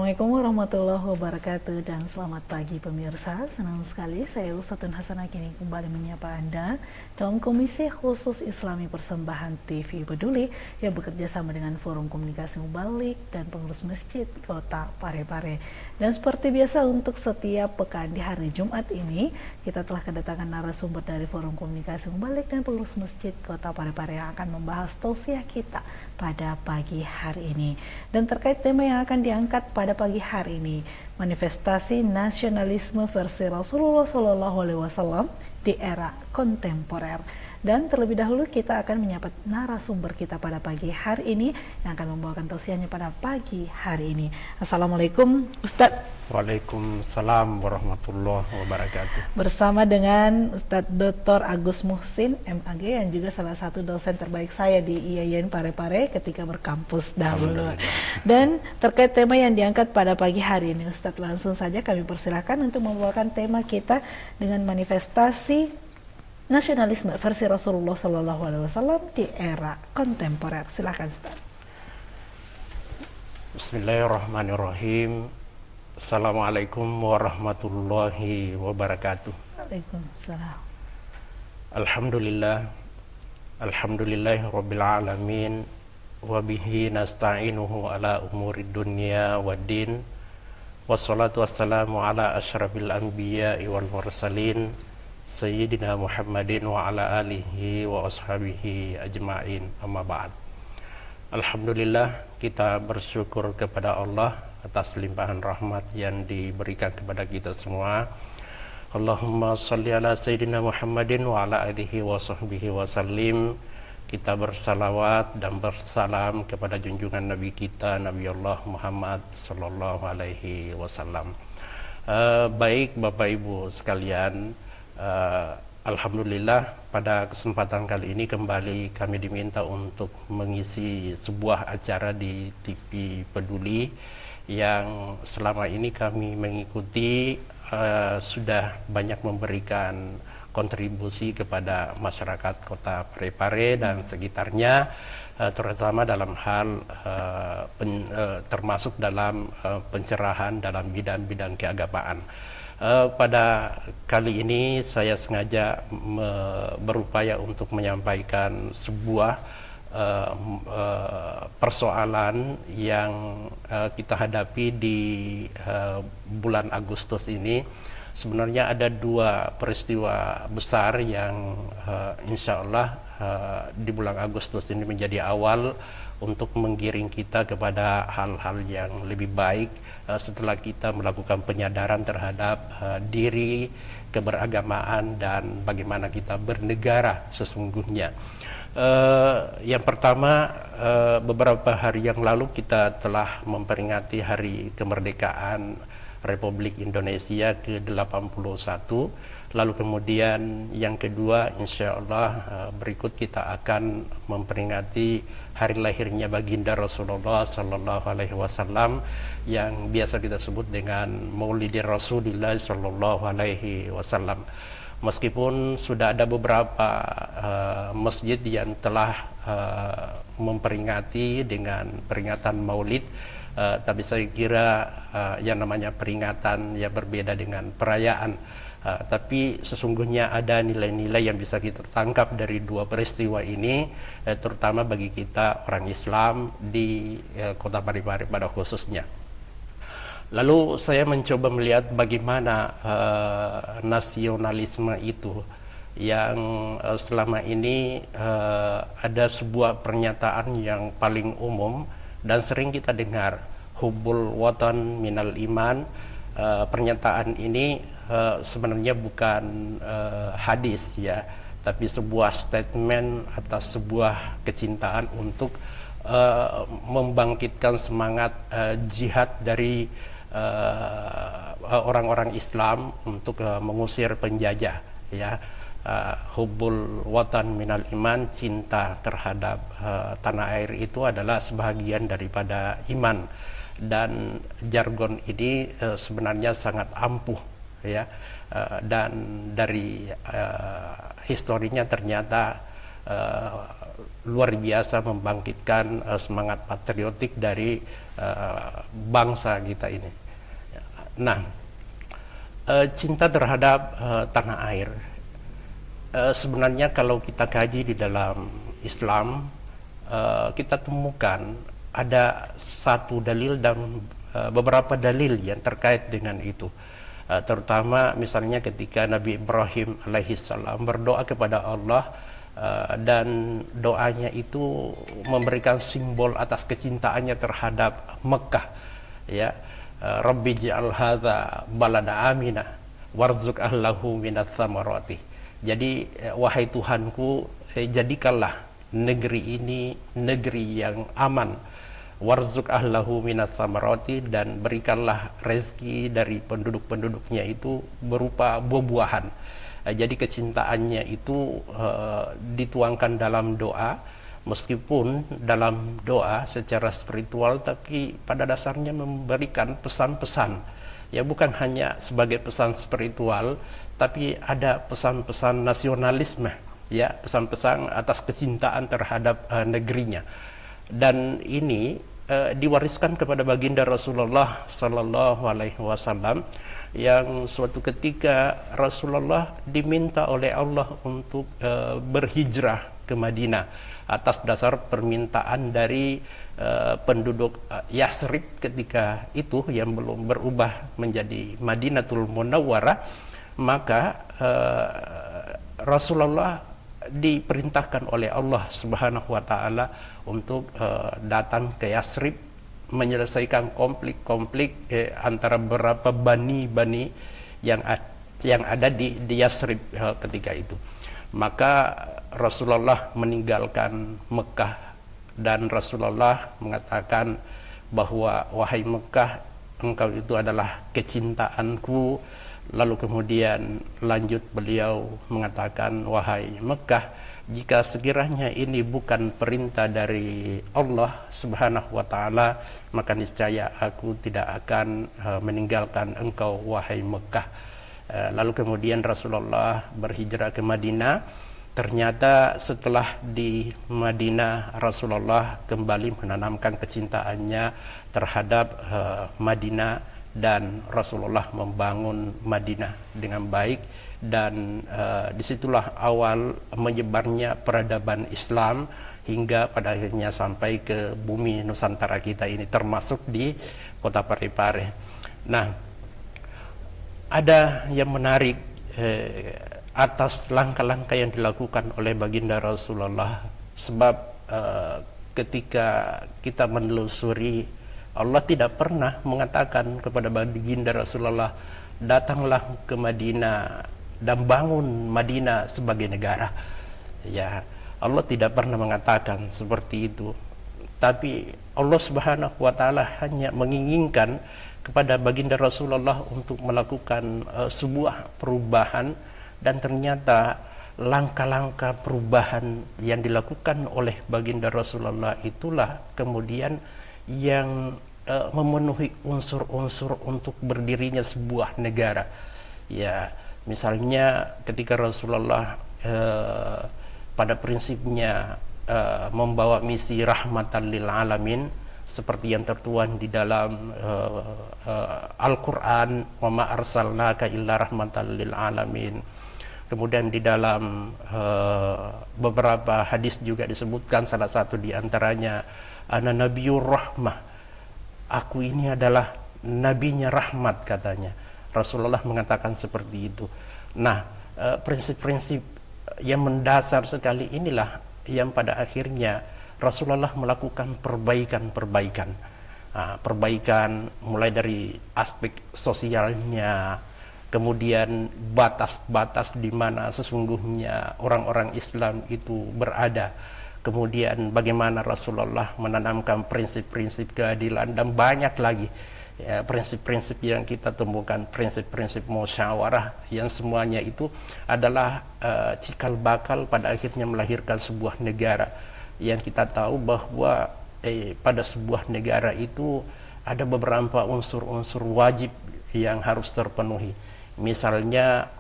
Assalamualaikum warahmatullahi wabarakatuh dan selamat pagi pemirsa. Senang sekali saya Usatun Hasanah kini kembali menyapa Anda dalam Komisi Khusus Islami Persembahan TV Peduli yang bekerja sama dengan Forum Komunikasi Mubalik dan Pengurus Masjid Kota Parepare. Dan seperti biasa untuk setiap pekan di hari Jumat ini kita telah kedatangan narasumber dari Forum Komunikasi Mubalik dan Pengurus Masjid Kota Parepare yang akan membahas tausiah kita pada pagi hari ini. Dan terkait tema yang akan diangkat pada pagi hari ini, manifestasi nasionalisme versi Rasulullah SAW di era kontemporer. Dan terlebih dahulu kita akan menyapa narasumber kita pada pagi hari ini yang akan membawakan tausiahnya pada pagi hari ini. Assalamualaikum Ustadz. Waalaikumsalam warahmatullahi wabarakatuh. Bersama dengan Ustadz Dr. Agus Muhsin MAG yang juga salah satu dosen terbaik saya di IAIN Parepare ketika berkampus dahulu. Dan terkait tema yang diangkat pada pagi hari ini, Ustadz langsung saja kami persilahkan untuk membawakan tema kita dengan manifestasi nasionalisme versi Rasulullah SAW di era kontemporer. Silakan Ustadz. Bismillahirrahmanirrahim. Assalamualaikum warahmatullahi wabarakatuh. Waalaikumsalam. Alhamdulillahi rabbil alamin. Wabihi nasta'inuhu ala umurid dunya waddin. Wassalatu wassalamu ala asyrafil anbiya'i wal mursalin Sayyidina Muhammadin wa ala alihi wa ashabihi ajma'in, amma ba'd. Alhamdulillah, kita bersyukur kepada Allah atas limpahan rahmat yang diberikan kepada kita semua. Allahumma salli ala Sayyidina Muhammadin wa ala alihi wa sahbihi wa sallim. Kita bersalawat dan bersalam kepada junjungan Nabi kita, Nabi Allah Muhammad sallallahu alaihi wasallam. Baik Bapak Ibu sekalian, alhamdulillah pada kesempatan kali ini kembali kami diminta untuk mengisi sebuah acara di TV Peduli yang selama ini kami mengikuti, sudah banyak memberikan kontribusi kepada masyarakat Kota Parepare dan sekitarnya, terutama dalam hal termasuk dalam pencerahan dalam bidang-bidang keagamaan. Pada kali ini saya sengaja berupaya untuk menyampaikan sebuah persoalan yang kita hadapi di bulan Agustus ini. Sebenarnya ada dua peristiwa besar yang insya Allah di bulan Agustus ini menjadi awal untuk menggiring kita kepada hal-hal yang lebih baik setelah kita melakukan penyadaran terhadap diri, keberagamaan, dan bagaimana kita bernegara sesungguhnya. Yang pertama, beberapa hari yang lalu kita telah memperingati Hari Kemerdekaan Republik Indonesia ke-81. Lalu kemudian yang kedua, insya Allah berikut kita akan memperingati hari lahirnya baginda Rasulullah Sallallahu Alaihi Wasallam yang biasa kita sebut dengan Maulidir Rasulillah Sallallahu Alaihi Wasallam. Meskipun sudah ada beberapa masjid yang telah memperingati dengan peringatan Maulid, tapi saya kira yang namanya peringatan ya berbeda dengan perayaan. Tapi sesungguhnya ada nilai-nilai yang bisa kita tangkap dari dua peristiwa ini, terutama bagi kita orang Islam di Kota Parepare pada khususnya. Lalu saya mencoba melihat bagaimana nasionalisme itu yang selama ini ada sebuah pernyataan yang paling umum dan sering kita dengar, hubbul watan minal iman. Pernyataan ini sebenarnya bukan hadis ya, tapi sebuah statement atas sebuah kecintaan untuk membangkitkan semangat jihad dari orang-orang Islam untuk mengusir penjajah ya. Hubbul watan minal iman, cinta terhadap tanah air itu adalah sebahagian daripada iman. Dan jargon ini sebenarnya sangat ampuh ya, dan dari historinya ternyata eh, luar biasa membangkitkan semangat patriotik dari bangsa kita ini. Nah, cinta terhadap tanah air, sebenarnya kalau kita kaji di dalam Islam, kita temukan ada satu dalil dan beberapa dalil yang terkait dengan itu. Terutama misalnya ketika Nabi Ibrahim alaihissalam berdoa kepada Allah, dan doanya itu memberikan simbol atas kecintaannya terhadap Mekah, ya. Rabbi ja'al hadza balada amina warzuq ahlahu minats tsamarati. Jadi wahai Tuhanku, jadikanlah negeri ini negeri yang aman, warzuq ahlahu minats tsamarati, dan berikanlah rezeki dari penduduk-penduduknya itu berupa buah-buahan. Jadi kecintaannya itu dituangkan dalam doa, meskipun dalam doa secara spiritual, tapi pada dasarnya memberikan pesan-pesan, ya, bukan hanya sebagai pesan spiritual, tapi ada pesan-pesan nasionalisme, ya, pesan-pesan atas kecintaan terhadap negerinya. Dan ini diwariskan kepada baginda Rasulullah Sallallahu Alaihi Wasallam, yang suatu ketika Rasulullah diminta oleh Allah untuk berhijrah ke Madinah atas dasar permintaan dari penduduk Yasrib ketika itu yang belum berubah menjadi Madinatul Munawwarah. Maka Rasulullah diperintahkan oleh Allah Subhanahu wa taala untuk datang ke Yasrib, menyelesaikan konflik antara beberapa bani yang ada di Yasrib ketika itu. Maka Rasulullah meninggalkan Mekah, dan Rasulullah mengatakan bahwa wahai Mekah, engkau itu adalah kecintaanku. Lalu kemudian lanjut beliau mengatakan, wahai Mekah, jika sekiranya ini bukan perintah dari Allah Subhanahu wa taala, maka niscaya aku tidak akan meninggalkan engkau wahai Mekah. Lalu kemudian Rasulullah berhijrah ke Madinah. Ternyata setelah di Madinah, Rasulullah kembali menanamkan kecintaannya terhadap Madinah, dan Rasulullah membangun Madinah dengan baik, dan disitulah awal menyebarnya peradaban Islam hingga pada akhirnya sampai ke bumi Nusantara kita ini, termasuk di kota Parepare. Nah, ada yang menarik atas langkah-langkah yang dilakukan oleh baginda Rasulullah, sebab ketika kita menelusuri, Allah tidak pernah mengatakan kepada baginda Rasulullah, datanglah ke Madinah dan bangun Madinah sebagai negara. Ya, Allah tidak pernah mengatakan seperti itu. Tapi Allah Subhanahu wa taala hanya menginginkan kepada baginda Rasulullah untuk melakukan sebuah perubahan, dan ternyata langkah-langkah perubahan yang dilakukan oleh baginda Rasulullah itulah kemudian yang memenuhi unsur-unsur untuk berdirinya sebuah negara. Ya, misalnya ketika Rasulullah pada prinsipnya membawa misi rahmatan lil alamin, seperti yang tertuang di dalam Al-Quran, wa ma arsalnaka illa rahmatan lil alamin. Kemudian di dalam beberapa hadis juga disebutkan, salah satu di antaranya, ana nabiyur rahmah, aku ini adalah nabinya rahmat, katanya. Rasulullah mengatakan seperti itu. Nah, prinsip-prinsip yang mendasar sekali inilah yang pada akhirnya Rasulullah melakukan perbaikan-perbaikan. Perbaikan mulai dari aspek sosialnya, kemudian batas-batas di mana sesungguhnya orang-orang Islam itu berada, kemudian bagaimana Rasulullah menanamkan prinsip-prinsip keadilan, dan banyak lagi ya, prinsip-prinsip yang kita temukan, prinsip-prinsip musyawarah, yang semuanya itu adalah cikal bakal pada akhirnya melahirkan sebuah negara. Yang kita tahu bahwa pada sebuah negara itu ada beberapa unsur-unsur wajib yang harus terpenuhi. Misalnya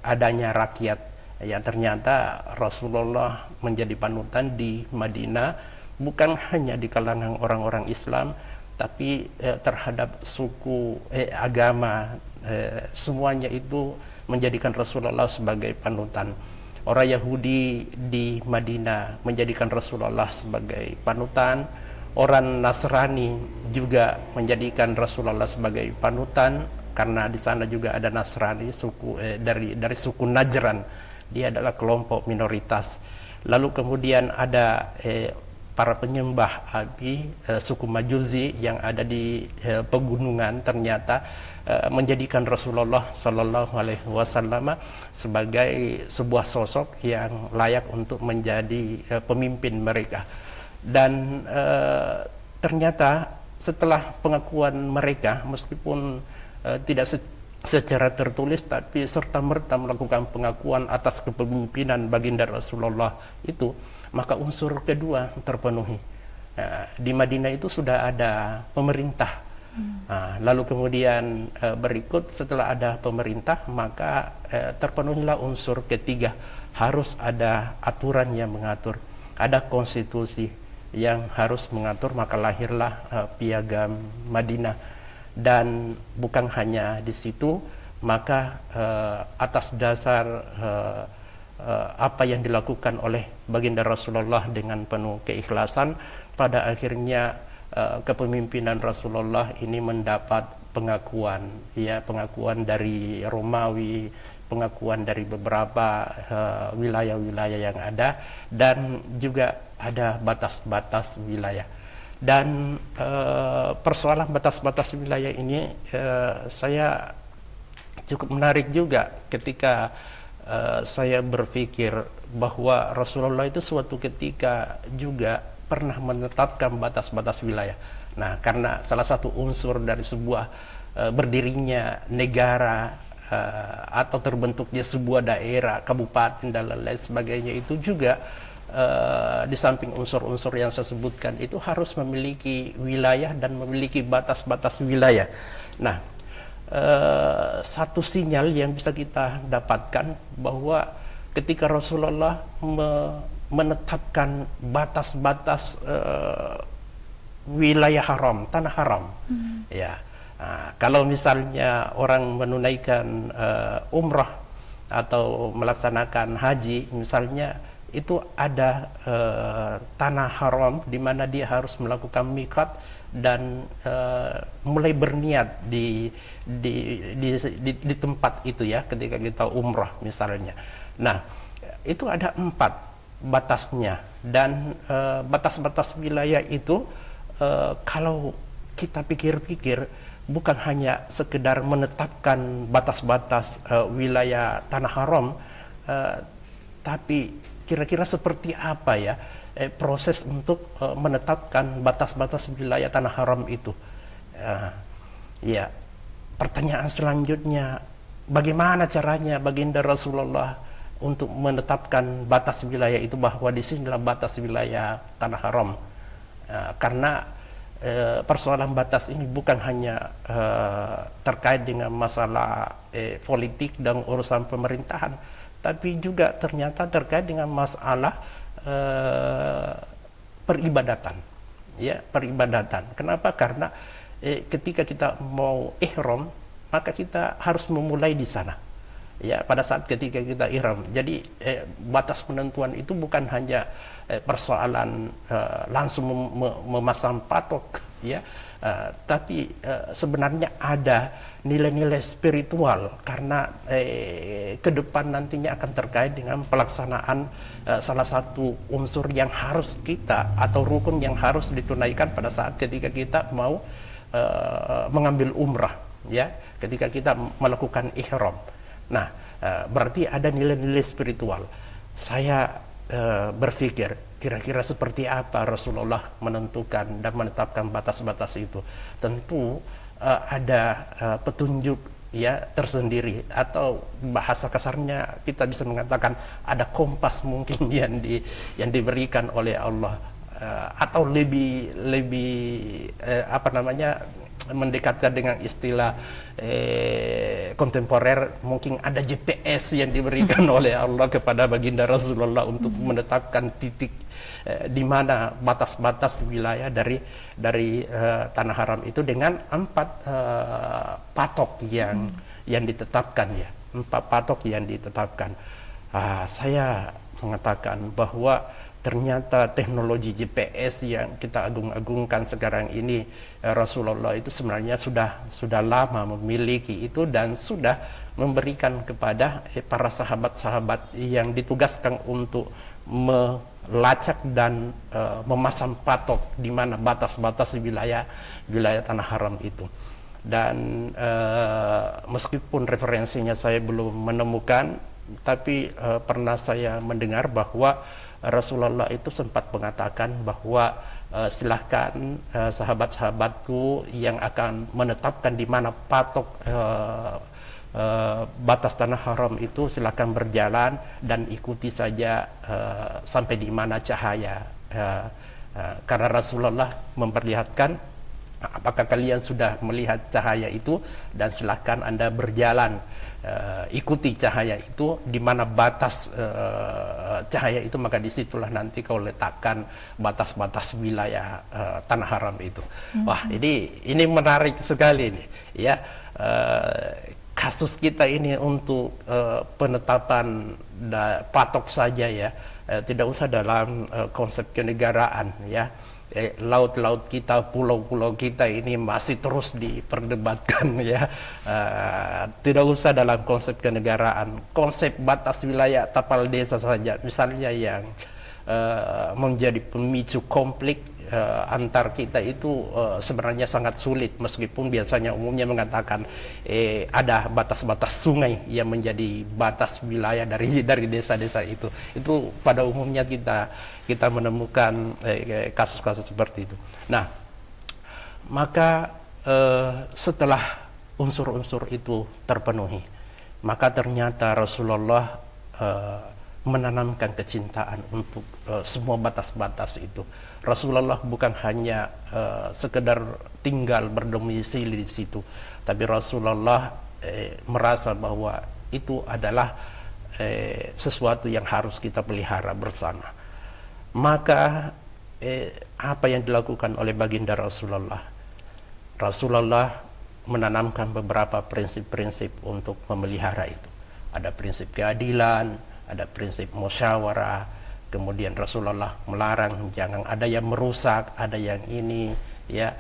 adanya rakyat Ya, ternyata Rasulullah menjadi panutan di Madinah bukan hanya di kalangan orang-orang Islam, tapi terhadap suku, agama, semuanya itu menjadikan Rasulullah sebagai panutan. Orang Yahudi di Madinah menjadikan Rasulullah sebagai panutan. Orang Nasrani juga menjadikan Rasulullah sebagai panutan, karena di sana juga ada Nasrani dari suku Najran. Dia adalah kelompok minoritas. Lalu kemudian ada para penyembah api, suku Majusi yang ada di pegunungan, ternyata menjadikan Rasulullah Sallallahu Alaihi Wasallam sebagai sebuah sosok yang layak untuk menjadi pemimpin mereka. Dan ternyata setelah pengakuan mereka, meskipun tidak secara tertulis, tapi serta-merta melakukan pengakuan atas kepemimpinan baginda Rasulullah itu, maka unsur kedua terpenuhi. Di Madinah itu sudah ada pemerintah. Lalu kemudian berikut setelah ada pemerintah, maka terpenuhilah unsur ketiga. Harus ada aturan yang mengatur, ada konstitusi yang harus mengatur, maka lahirlah Piagam Madinah. Dan bukan hanya di situ, maka atas dasar apa yang dilakukan oleh baginda Rasulullah dengan penuh keikhlasan, pada akhirnya kepemimpinan Rasulullah ini mendapat pengakuan, ya, pengakuan dari Romawi, pengakuan dari beberapa wilayah-wilayah yang ada, dan juga ada batas-batas wilayah. Dan persoalan batas-batas wilayah ini saya cukup menarik juga ketika saya berpikir bahwa Rasulullah itu suatu ketika juga pernah menetapkan batas-batas wilayah. Nah, karena salah satu unsur dari sebuah berdirinya negara atau terbentuknya sebuah daerah, kabupaten dan lain sebagainya itu juga di samping unsur-unsur yang saya sebutkan itu harus memiliki wilayah dan memiliki batas-batas wilayah. Nah, satu sinyal yang bisa kita dapatkan bahwa ketika Rasulullah menetapkan batas-batas wilayah haram, tanah haram, ya. Kalau misalnya orang menunaikan umrah atau melaksanakan haji misalnya, itu ada tanah haram di mana dia harus melakukan miqat dan mulai berniat di tempat itu, ya, ketika kita umrah misalnya. Nah, itu ada 4 batasnya, dan batas-batas wilayah itu kalau kita pikir-pikir bukan hanya sekedar menetapkan batas-batas wilayah tanah haram, tapi kira-kira seperti apa, ya, proses untuk menetapkan batas-batas wilayah tanah haram itu. Ya, pertanyaan selanjutnya, bagaimana caranya baginda Rasulullah untuk menetapkan batas wilayah itu, bahwa di sinilah batas wilayah tanah haram? Karena persoalan batas ini bukan hanya terkait dengan masalah politik dan urusan pemerintahan, tapi juga ternyata terkait dengan masalah peribadatan, ya, peribadatan. Kenapa? Karena ketika kita mau ihram, maka kita harus memulai di sana, ya, pada saat ketika kita ihram. Jadi batas penentuan itu bukan hanya persoalan langsung memasang patok, ya, tapi sebenarnya ada nilai-nilai spiritual, karena ke depan nantinya akan terkait dengan pelaksanaan salah satu unsur yang harus kita, atau rukun yang harus ditunaikan pada saat ketika kita mau mengambil umrah, ya, ketika kita melakukan ihram. Nah, berarti ada nilai-nilai spiritual. Saya berpikir kira-kira seperti apa Rasulullah menentukan dan menetapkan batas-batas itu. Tentu ada petunjuk, ya, tersendiri, atau bahasa kasarnya kita bisa mengatakan ada kompas mungkin yang diberikan oleh Allah, atau lebih apa namanya, mendekatkan dengan istilah kontemporer, mungkin ada GPS yang diberikan oleh Allah kepada baginda Rasulullah untuk menetapkan titik di mana batas-batas wilayah dari tanah haram itu dengan 4 patok yang ditetapkan, ya, 4 patok yang ditetapkan. Saya mengatakan bahwa ternyata teknologi GPS yang kita agung-agungkan sekarang ini, Rasulullah itu sebenarnya sudah lama memiliki itu dan sudah memberikan kepada para sahabat-sahabat yang ditugaskan untuk melacak dan memasang patok di mana batas-batas wilayah tanah haram itu. Dan meskipun referensinya saya belum menemukan, tapi pernah saya mendengar bahwa Rasulullah itu sempat mengatakan bahwa silahkan sahabat-sahabatku yang akan menetapkan di mana patok batas tanah haram itu, silahkan berjalan dan ikuti saja sampai di mana cahaya, karena Rasulullah memperlihatkan, apakah kalian sudah melihat cahaya itu, dan silahkan Anda berjalan, ikuti cahaya itu, di mana batas cahaya itu, maka disitulah nanti kau letakkan batas-batas wilayah tanah haram itu. Wah, ini menarik sekali nih, ya. Kasus kita ini untuk penetapan patok saja, ya, tidak usah dalam konsep kenegaraan, ya. Laut-laut kita, pulau-pulau kita ini masih terus diperdebatkan, ya. Tidak usah dalam konsep kenegaraan, konsep batas wilayah tapal desa saja misalnya yang menjadi pemicu konflik antar kita itu sebenarnya sangat sulit, meskipun biasanya umumnya mengatakan ada batas-batas sungai yang menjadi batas wilayah dari desa-desa itu pada umumnya kita menemukan kasus-kasus seperti itu. Nah, maka setelah unsur-unsur itu terpenuhi, maka ternyata Rasulullah menanamkan kecintaan untuk semua batas-batas itu. Rasulullah bukan hanya sekedar tinggal berdomisili di situ, tapi Rasulullah merasa bahwa itu adalah sesuatu yang harus kita pelihara bersama. Maka apa yang dilakukan oleh baginda Rasulullah? Rasulullah menanamkan beberapa prinsip-prinsip untuk memelihara itu. Ada prinsip keadilan, ada prinsip musyawarah. Kemudian Rasulullah melarang jangan ada yang merusak, ada yang ini, ya.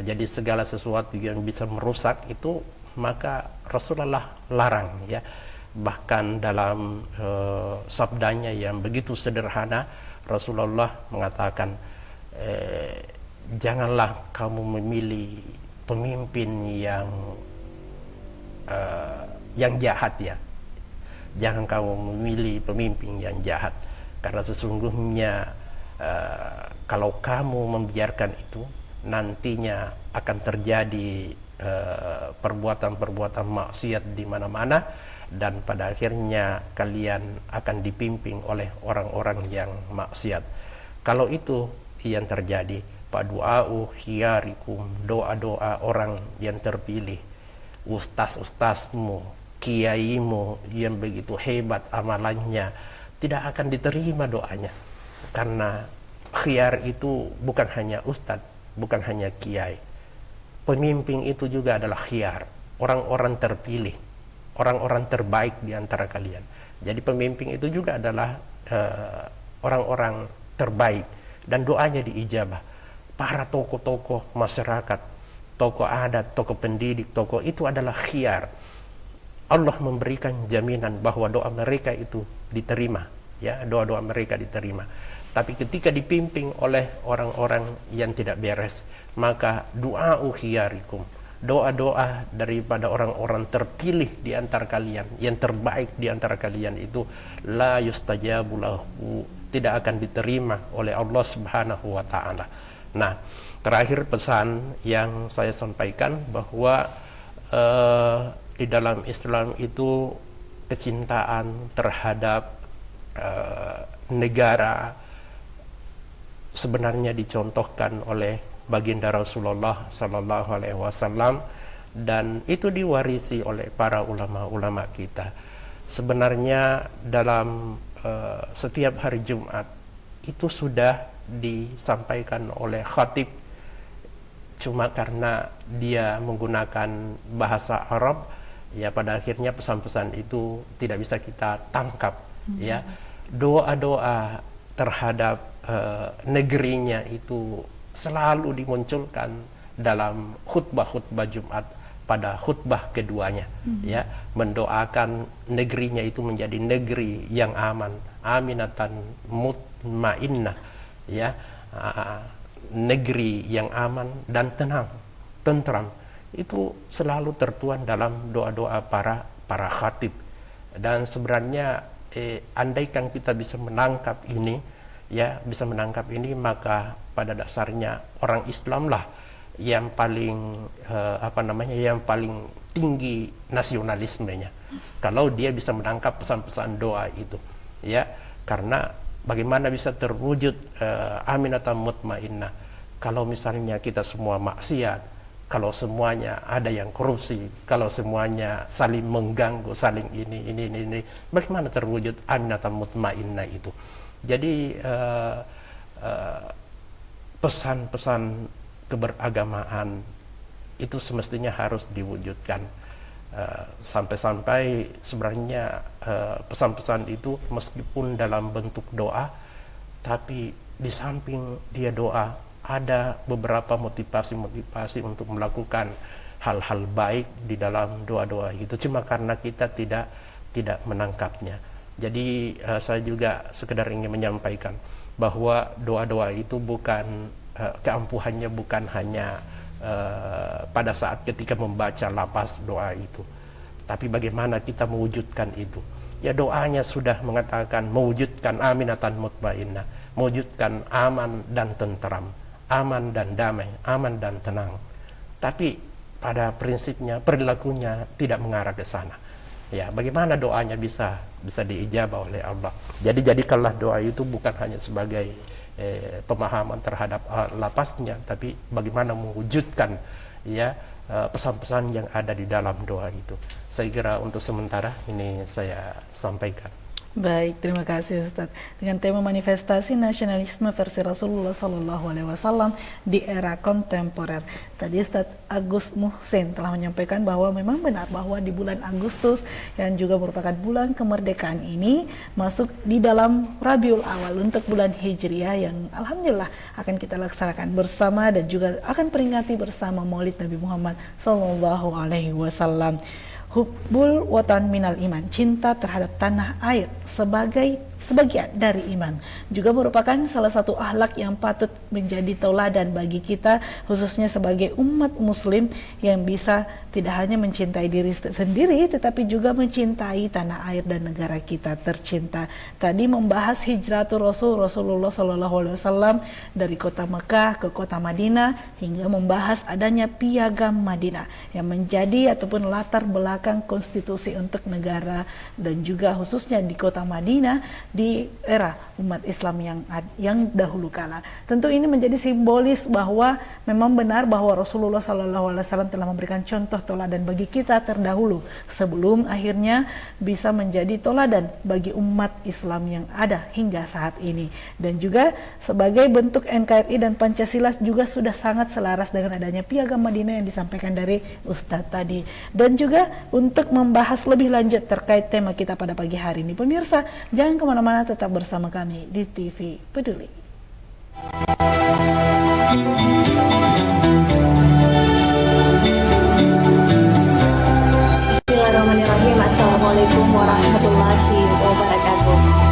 Jadi segala sesuatu yang bisa merusak itu maka Rasulullah larang, ya. Bahkan dalam sabdanya yang begitu sederhana, Rasulullah mengatakan, janganlah kamu memilih pemimpin yang jahat, ya. Jangan kamu memilih pemimpin yang jahat, karena sesungguhnya kalau kamu membiarkan itu, nantinya akan terjadi perbuatan-perbuatan maksiat di mana-mana, dan pada akhirnya kalian akan dipimpin oleh orang-orang yang maksiat. Kalau itu yang terjadi, padu'a'u khiyarikum, doa-doa orang yang terpilih, ustaz-ustazmu, kiaimu yang begitu hebat amalannya, tidak akan diterima doanya. Karena khiyar itu bukan hanya ustadz, bukan hanya kiai. Pemimpin itu juga adalah khiyar, orang-orang terpilih, orang-orang terbaik di antara kalian. Jadi pemimpin itu juga adalah orang-orang terbaik, dan doanya diijabah. Para tokoh-tokoh masyarakat, tokoh adat, tokoh pendidik, tokoh itu adalah khiyar. Allah memberikan jaminan bahwa doa mereka itu diterima, ya, doa-doa mereka diterima. Tapi ketika dipimpin oleh orang-orang yang tidak beres, maka du'a'u khiyarikum, doa-doa daripada orang-orang terpilih di antara kalian, yang terbaik di antara kalian itu, la yustajabu lahu, tidak akan diterima oleh Allah Subhanahu wa taala. Nah, terakhir pesan yang saya sampaikan bahwa di dalam Islam itu kecintaan terhadap negara sebenarnya dicontohkan oleh baginda Rasulullah Sallallahu Alaihi Wasallam, dan itu diwarisi oleh para ulama-ulama kita. Sebenarnya dalam setiap hari Jumat itu sudah disampaikan oleh khatib, cuma karena dia menggunakan bahasa Arab, ya pada akhirnya pesan-pesan itu tidak bisa kita tangkap. Ya, doa-doa terhadap negerinya itu selalu dimunculkan dalam khutbah-khutbah Jumat pada khutbah keduanya, ya, mendoakan negerinya itu menjadi negeri yang aman, aminatan mutmainnah, ya, negeri yang aman dan tenang, tentram. Itu selalu tertuang dalam doa-doa para khatib. Dan sebenarnya andaikan kita bisa menangkap ini, ya, bisa menangkap ini, maka pada dasarnya orang Islam lah yang paling yang paling tinggi nasionalismenya, kalau dia bisa menangkap pesan-pesan doa itu, ya. Karena bagaimana bisa terwujud aminatan mutmainnah kalau misalnya kita semua maksiat, kalau semuanya ada yang korupsi, kalau semuanya saling mengganggu, saling ini, bagaimana terwujud aminatan mutmainnah itu? Jadi pesan-pesan keberagamaan itu semestinya harus diwujudkan, sampai-sampai sebenarnya pesan-pesan itu meskipun dalam bentuk doa, tapi di samping dia doa ada beberapa motivasi untuk melakukan hal-hal baik di dalam doa-doa itu, cuma karena kita tidak menangkapnya. Jadi saya juga sekedar ingin menyampaikan bahwa doa-doa itu bukan keampuhannya bukan hanya pada saat ketika membaca lafaz doa itu, tapi bagaimana kita mewujudkan itu. Ya, doanya sudah mengatakan mewujudkan aminatan mutmainnah, mewujudkan aman dan tentram, aman dan damai, aman dan tenang. Tapi pada prinsipnya perilakunya tidak mengarah ke sana. Ya, bagaimana doanya bisa diijabah oleh Allah. Jadi jadikanlah doa itu bukan hanya sebagai pemahaman terhadap lapasnya, tapi bagaimana mewujudkan, ya, pesan-pesan yang ada di dalam doa itu. Saya kira untuk sementara ini saya sampaikan. Baik, terima kasih Ustaz. Dengan tema manifestasi nasionalisme versi Rasulullah Sallallahu Alaihi Wasallam di era kontemporer. Tadi Ustaz Agus Muhsin telah menyampaikan bahwa memang benar bahwa di bulan Agustus yang juga merupakan bulan kemerdekaan ini masuk di dalam Rabiul Awal untuk bulan Hijriah yang alhamdulillah akan kita laksanakan bersama dan juga akan peringati bersama Maulid Nabi Muhammad Sallallahu Alaihi Wasallam. Hubbul watan minal iman, cinta terhadap tanah air sebagai sebagian dari iman, juga merupakan salah satu akhlak yang patut menjadi tauladan bagi kita, khususnya sebagai umat muslim yang bisa tidak hanya mencintai diri sendiri tetapi juga mencintai tanah air dan negara kita tercinta. Tadi membahas hijratul Rasulullah SAW dari kota Mekah ke kota Madinah, hingga membahas adanya piagam Madinah yang menjadi ataupun latar belakang konstitusi untuk negara dan juga khususnya di kota Madinah di era umat Islam yang dahulu kala. Tentu ini menjadi simbolis bahwa memang benar bahwa Rasulullah SAW telah memberikan contoh teladan bagi kita terdahulu sebelum akhirnya bisa menjadi teladan bagi umat Islam yang ada hingga saat ini. Dan juga sebagai bentuk NKRI dan Pancasila juga sudah sangat selaras dengan adanya piagam Madinah yang disampaikan dari Ustadz tadi. Dan juga untuk membahas lebih lanjut terkait tema kita pada pagi hari ini, pemirsa jangan kemana-mana, tetap bersama kami di TV Peduli. Bismillahirrahmanirrahim. Assalamualaikum warahmatullahi wabarakatuh.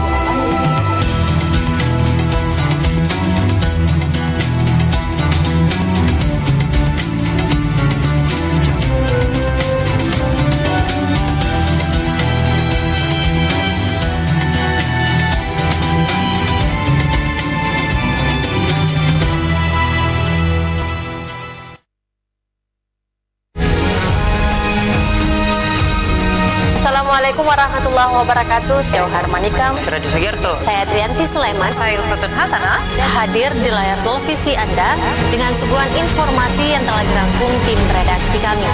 Assalamualaikum warahmatullahi warahmatullahi wabarakatuh. Saya Harmanikam. Suradi Sugiarto. Saya Trianti Sulaiman. Saya Uswatun Hasanah. Hadir di layar televisi Anda dengan suguhan informasi yang telah dirangkum tim redaksi kami.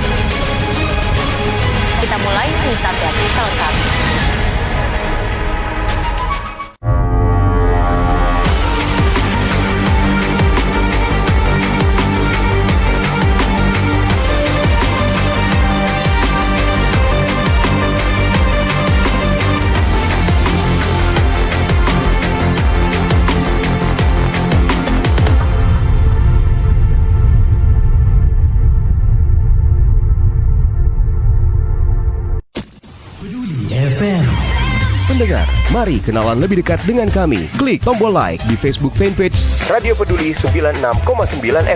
Kita mulai news update selengkapnya. FM. Pendengar, mari kenalan lebih dekat dengan kami. Klik tombol like di Facebook fanpage Radio Peduli 96,9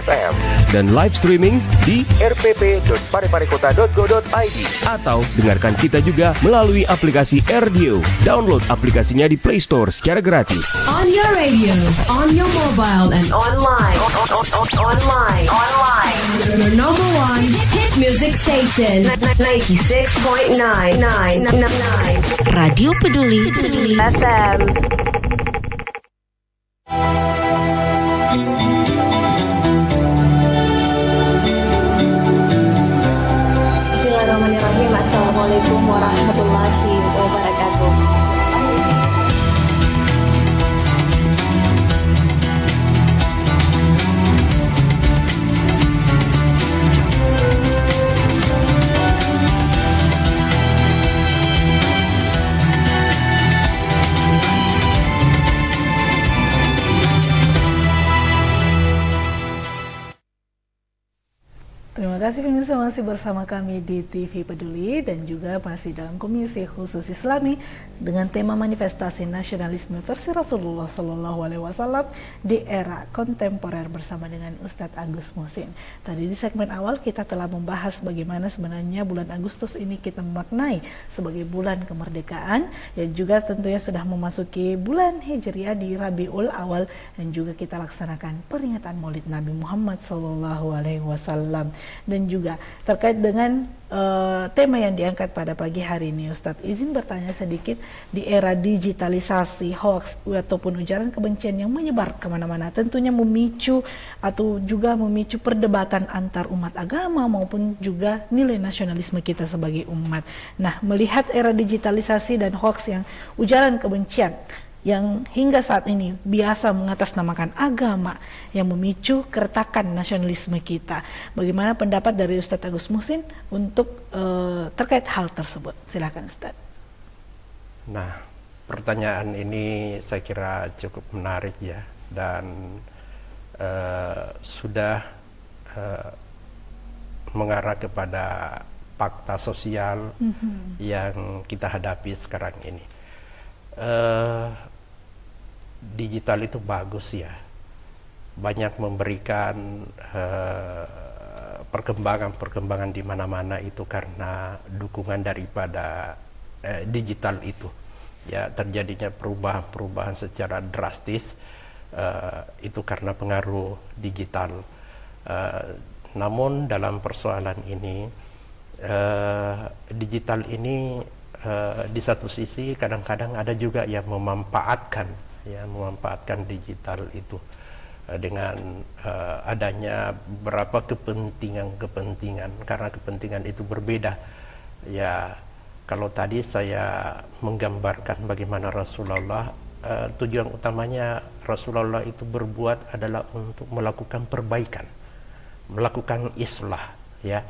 FM dan live streaming di rpp.pareparekota.go.id atau dengarkan kita juga melalui aplikasi RDio. Download aplikasinya di Play Store secara gratis. On your radio, on your mobile, and Online. your number one hit music station. 96.9. Radio Peduli FM. Bismillahirrahmanirrahim. Assalamualaikum warahmatullahi wabarakatuh. Terima kasih pemirsa masih bersama kami di TV Peduli dan juga masih dalam Komisi Khusus Islami dengan tema manifestasi nasionalisme versi Rasulullah Shallallahu Alaihi Wasallam di era kontemporer bersama dengan Ustadz Agus Muhsin. Tadi di segmen awal kita telah membahas bagaimana sebenarnya bulan Agustus ini kita memaknai sebagai bulan kemerdekaan yang juga tentunya sudah memasuki bulan Hijriah di Rabiul Awal dan juga kita laksanakan peringatan Maulid Nabi Muhammad Shallallahu Alaihi Wasallam. Dan juga terkait dengan tema yang diangkat pada pagi hari ini, Ustadz izin bertanya sedikit. Di era digitalisasi, hoax ataupun ujaran kebencian yang menyebar kemana-mana tentunya memicu atau juga memicu perdebatan antar umat agama maupun juga nilai nasionalisme kita sebagai umat. Nah, melihat era digitalisasi dan hoax yang ujaran kebencian yang hingga saat ini biasa mengatasnamakan agama yang memicu keretakan nasionalisme kita. Bagaimana pendapat dari Ustadz Agus Muhsin untuk terkait hal tersebut? Silakan Ustadz. Nah, pertanyaan ini saya kira cukup menarik ya, dan sudah mengarah kepada fakta sosial yang kita hadapi sekarang ini. Digital itu bagus ya, banyak memberikan perkembangan di mana-mana itu karena dukungan daripada digital itu. Ya, terjadinya perubahan secara drastis itu karena pengaruh digital. Namun dalam persoalan ini digital ini di satu sisi kadang-kadang ada juga yang memanfaatkan digital itu dengan adanya beberapa kepentingan karena kepentingan itu berbeda. Ya, kalau tadi saya menggambarkan bagaimana Rasulullah, tujuan utamanya Rasulullah itu berbuat adalah untuk melakukan perbaikan, melakukan islah, ya,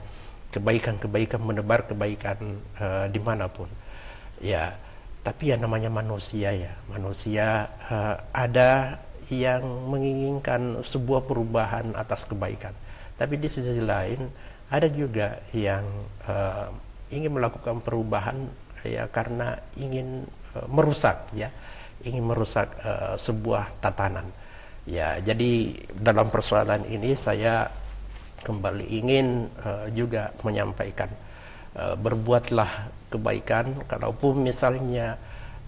kebaikan, menebar kebaikan dimanapun. Ya, tapi ya namanya manusia ya, ada yang menginginkan sebuah perubahan atas kebaikan, tapi di sisi lain ada juga yang ingin melakukan perubahan ya karena ingin merusak sebuah tatanan. Ya, jadi dalam persoalan ini saya kembali ingin juga menyampaikan, berbuatlah kebaikan. Kalaupun misalnya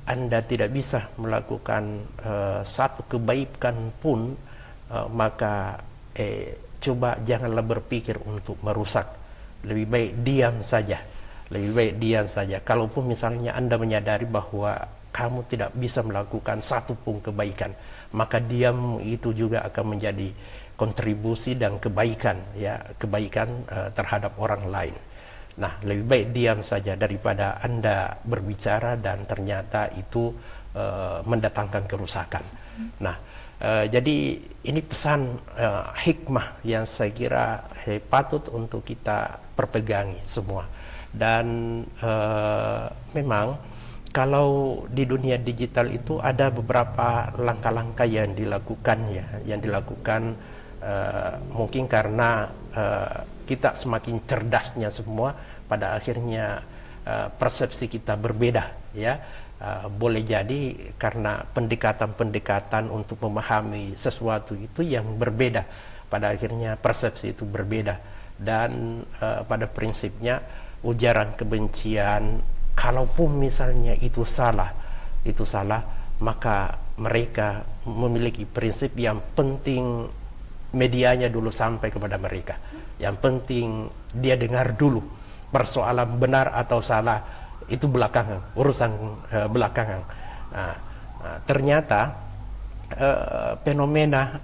Anda tidak bisa melakukan satu kebaikan pun, maka coba janganlah berpikir untuk merusak. Lebih baik diam saja, lebih baik diam saja. Kalaupun misalnya Anda menyadari bahwa kamu tidak bisa melakukan satu pun kebaikan, maka diam itu juga akan menjadi kontribusi dan kebaikan, ya, kebaikan terhadap orang lain. Nah, lebih baik diam saja daripada Anda berbicara dan ternyata itu mendatangkan kerusakan. Nah, jadi ini pesan hikmah yang saya kira patut untuk kita perpegangi semua. Dan memang kalau di dunia digital itu ada beberapa langkah-langkah yang dilakukan, ya, yang dilakukan mungkin karena kita semakin cerdasnya semua, pada akhirnya persepsi kita berbeda, ya. Boleh jadi karena pendekatan-pendekatan untuk memahami sesuatu itu yang berbeda, pada akhirnya persepsi itu berbeda. Dan pada prinsipnya ujaran kebencian, kalaupun misalnya itu salah, maka mereka memiliki prinsip yang penting medianya dulu sampai kepada mereka. Yang penting dia dengar dulu. Persoalan benar atau salah itu belakangan, urusan belakangan. Ternyata fenomena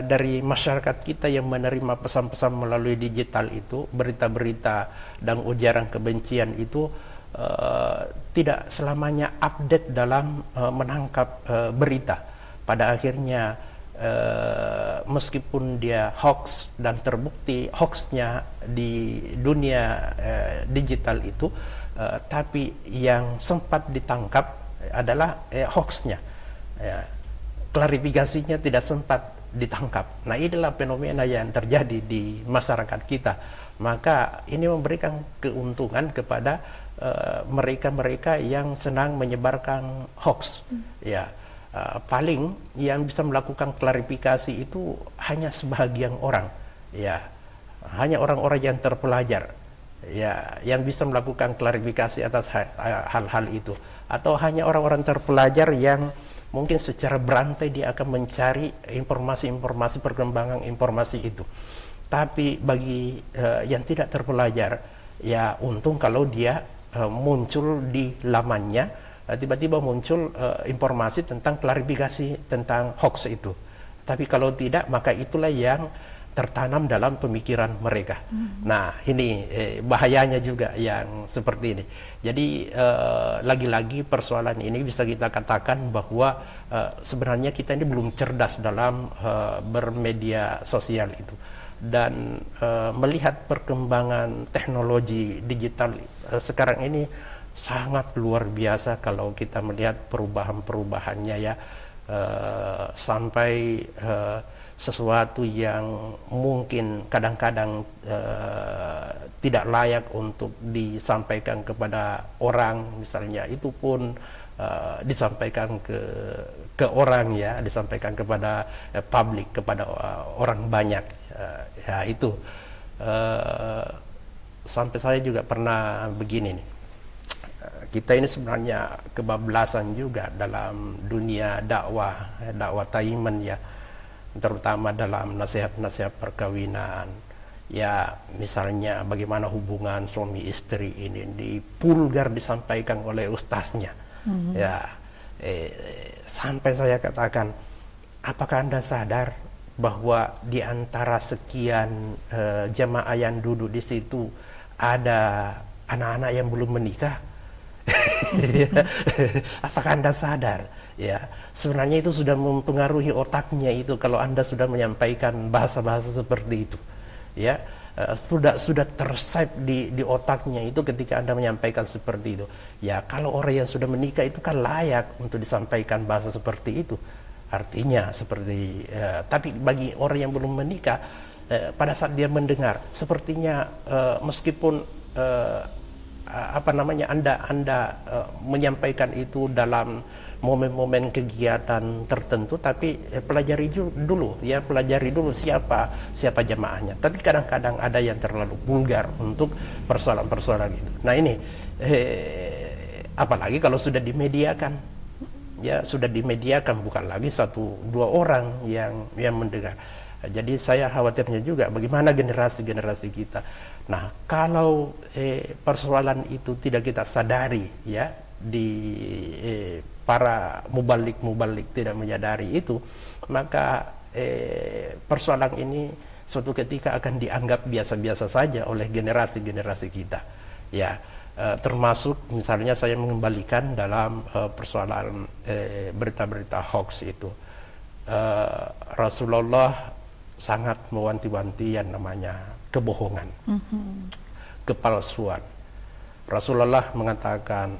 dari masyarakat kita yang menerima pesan-pesan melalui digital itu, berita-berita dan ujaran kebencian itu tidak selamanya update dalam menangkap berita. Pada akhirnya meskipun dia hoax dan terbukti hoaxnya di dunia digital itu, tapi yang sempat ditangkap adalah hoaxnya, ya. Klarifikasinya tidak sempat ditangkap. Nah, inilah fenomena yang terjadi di masyarakat kita. Maka ini memberikan keuntungan kepada mereka-mereka yang senang menyebarkan hoax, ya. Paling yang bisa melakukan klarifikasi itu hanya sebagian orang, ya, hanya orang-orang yang terpelajar, ya, yang bisa melakukan klarifikasi atas hal-hal itu, atau hanya orang-orang terpelajar yang mungkin secara berantai dia akan mencari informasi-informasi, perkembangan informasi itu. Tapi bagi yang tidak terpelajar, ya untung kalau dia muncul di lamannya, tiba-tiba muncul informasi tentang klarifikasi tentang hoax itu. Tapi kalau tidak, maka itulah yang tertanam dalam pemikiran mereka. Nah, ini bahayanya juga yang seperti ini. Jadi lagi-lagi persoalan ini bisa kita katakan bahwa sebenarnya kita ini belum cerdas dalam bermedia sosial itu. Dan melihat perkembangan teknologi digital sekarang ini sangat luar biasa kalau kita melihat perubahan-perubahannya, ya, sampai sesuatu yang mungkin kadang-kadang tidak layak untuk disampaikan kepada orang, misalnya itu pun disampaikan ke orang, ya, disampaikan kepada publik, kepada orang banyak, ya itu sampai saya juga pernah begini nih. Kita ini sebenarnya kebablasan juga dalam dunia dakwah taiman, ya, terutama dalam nasihat-nasihat perkawinan. Ya, misalnya bagaimana hubungan suami istri ini dipulgar disampaikan oleh ustaznya. Ya, sampai saya katakan, apakah Anda sadar bahwa di antara sekian jamaah yang duduk di situ ada anak-anak yang belum menikah? Apakah Anda sadar? Ya, sebenarnya itu sudah mempengaruhi otaknya itu kalau Anda sudah menyampaikan bahasa-bahasa seperti itu. Ya, sudah tersave di otaknya itu ketika Anda menyampaikan seperti itu. Ya, kalau orang yang sudah menikah itu kan layak untuk disampaikan bahasa seperti itu. Artinya seperti tapi bagi orang yang belum menikah, pada saat dia mendengar, sepertinya meskipun Anda menyampaikan itu dalam momen-momen kegiatan tertentu, tapi pelajari dulu siapa jamaahnya. Tapi kadang-kadang ada yang terlalu vulgar untuk persoalan-persoalan itu. Nah, ini apalagi kalau sudah dimediakan, ya, sudah dimediakan, bukan lagi 1-2 orang yang mendengar. Jadi saya khawatirnya juga bagaimana generasi kita. Nah, kalau persoalan itu tidak kita sadari, ya, di para mubalik tidak menyadari itu, maka persoalan ini suatu ketika akan dianggap biasa-biasa saja oleh generasi-generasi kita, ya. Termasuk misalnya saya mengembalikan dalam persoalan berita-berita hoax itu, Rasulullah sangat mewanti-wanti yang namanya kebohongan, kepalsuan. Rasulullah mengatakan,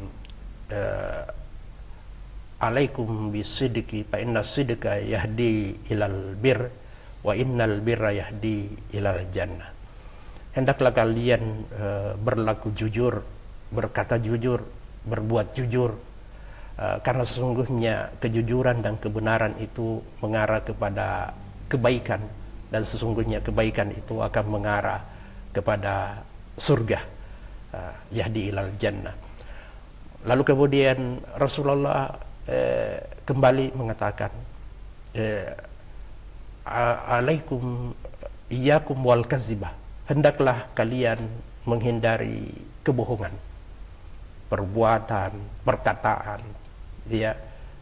alaikum bisidqi fa inna sidqa yahdi ilal bir wa innal birra yahdi ilal jannah. Hendaklah kalian berlaku jujur, berkata jujur, berbuat jujur, karena sesungguhnya kejujuran dan kebenaran itu mengarah kepada kebaikan, dan sesungguhnya kebaikan itu akan mengarah kepada surga, yahdi ilal jannah. Lalu kemudian Rasulullah kembali mengatakan, alaikum iyyakum wal kazibah, hendaklah kalian menghindari kebohongan, perbuatan, perkataan, ya,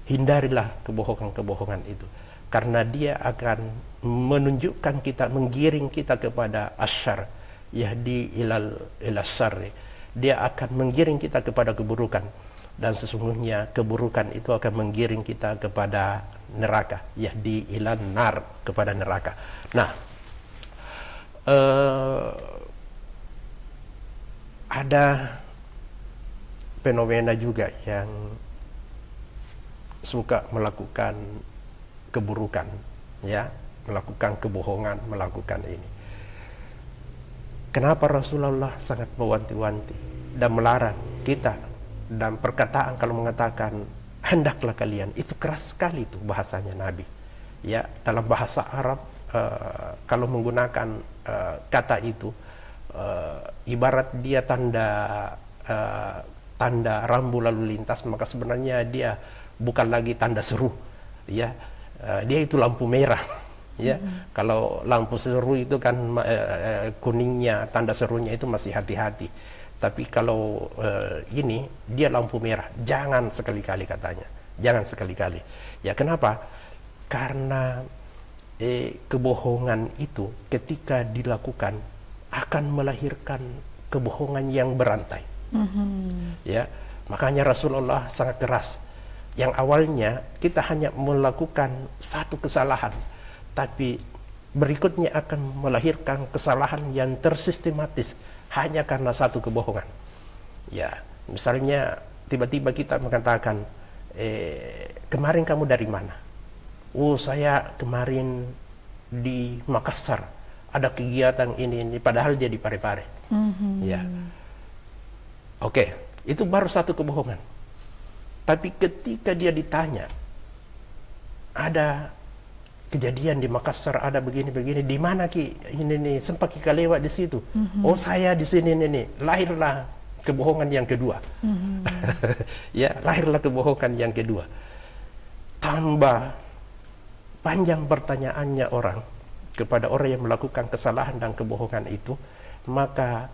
hindarilah kebohongan-kebohongan itu, karena dia akan menunjukkan kita, menggiring kita kepada asyar, yahdi ilal syarri, dia akan menggiring kita kepada keburukan, dan sesungguhnya keburukan itu akan menggiring kita kepada neraka, yahdi ilan nar, kepada neraka. Nah, ada fenomena juga yang suka melakukan keburukan, ya, melakukan kebohongan, melakukan ini. Kenapa Rasulullah sangat mewanti-wanti dan melarang kita, dan perkataan kalau mengatakan hendaklah kalian, itu keras sekali itu bahasanya Nabi, ya. Dalam bahasa Arab kalau menggunakan kata itu, ibarat dia tanda rambu lalu lintas, maka sebenarnya dia bukan lagi tanda seru, ya. Dia itu lampu merah, ya. Kalau lampu seru itu kan kuningnya, tanda serunya itu masih hati-hati. Tapi kalau ini dia lampu merah, jangan sekali-kali katanya, jangan sekali-kali. Ya, kenapa? Karena kebohongan itu ketika dilakukan akan melahirkan kebohongan yang berantai. Ya, makanya Rasulullah sangat keras. Yang awalnya kita hanya melakukan satu kesalahan, tapi berikutnya akan melahirkan kesalahan yang tersistematis hanya karena satu kebohongan. Ya, misalnya tiba-tiba kita mengatakan, kemarin kamu dari mana? Oh, saya kemarin di Makassar, ada kegiatan ini, padahal dia di Parepare. Ya, oke, itu baru satu kebohongan. Tapi ketika dia ditanya, ada kejadian di Makassar, ada begini-begini, di mana Ki? Ini nih, sempat kita lewat di situ. Oh, saya di sini nih. Lahirlah kebohongan yang kedua. Ya, lahirlah kebohongan yang kedua. Tambah panjang pertanyaannya orang kepada orang yang melakukan kesalahan dan kebohongan itu, maka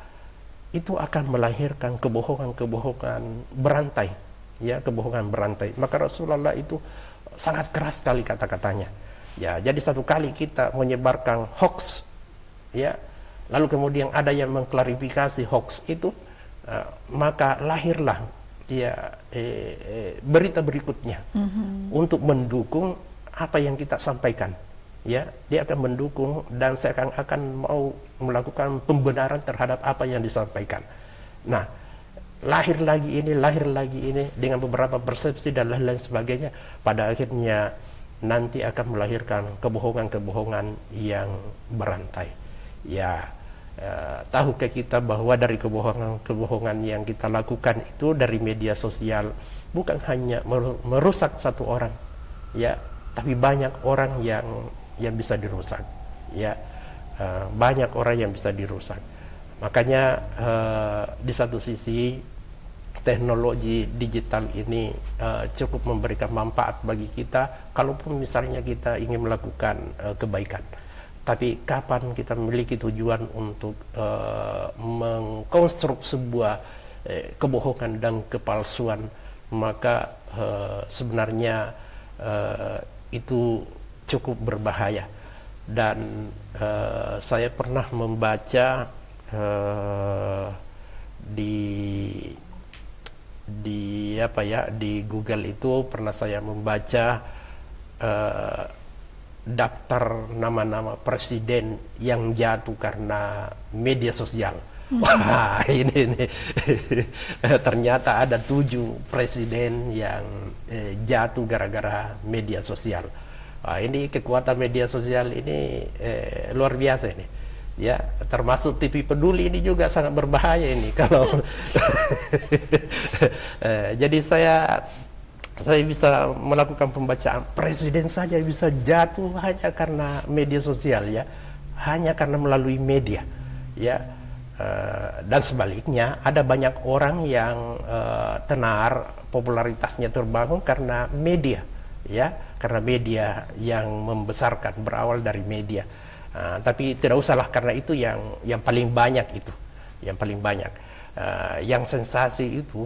itu akan melahirkan kebohongan-kebohongan berantai, ya, kebohongan berantai. Maka Rasulullah itu sangat keras sekali kata-katanya. Ya, jadi satu kali kita menyebarkan hoax, ya, lalu kemudian ada yang mengklarifikasi hoax itu, maka lahirlah, ya, berita berikutnya untuk mendukung apa yang kita sampaikan. Ya, dia akan mendukung dan saya akan mau melakukan pembenaran terhadap apa yang disampaikan. Nah, lahir lagi ini dengan beberapa persepsi dan lain-lain sebagainya, pada akhirnya nanti akan melahirkan kebohongan-kebohongan yang berantai. Ya, tahukah kita bahwa dari kebohongan-kebohongan yang kita lakukan itu dari media sosial bukan hanya merusak satu orang, ya, tapi banyak orang yang bisa dirusak, ya, banyak orang yang bisa dirusak. Makanya di satu sisi teknologi digital ini cukup memberikan manfaat bagi kita, kalaupun misalnya kita ingin melakukan kebaikan. tapi kapan kita memiliki tujuan untuk mengkonstruk sebuah kebohongan dan kepalsuan, maka sebenarnya itu cukup berbahaya. Dan saya pernah membaca di Google itu pernah saya membaca daftar nama-nama presiden yang jatuh karena media sosial. Wah, ini ternyata ada 7 presiden yang jatuh gara-gara media sosial. Wah, ini kekuatan media sosial ini luar biasa ini. Ya, termasuk TV Peduli ini juga sangat berbahaya ini kalau jadi saya bisa melakukan pembacaan, presiden saja bisa jatuh hanya karena media sosial, ya, hanya karena melalui media, ya. Dan sebaliknya ada banyak orang yang tenar popularitasnya terbangun karena media, ya, karena media yang membesarkan, berawal dari media. Tapi tidak usahlah, karena itu yang paling banyak itu, yang paling banyak. Yang sensasi itu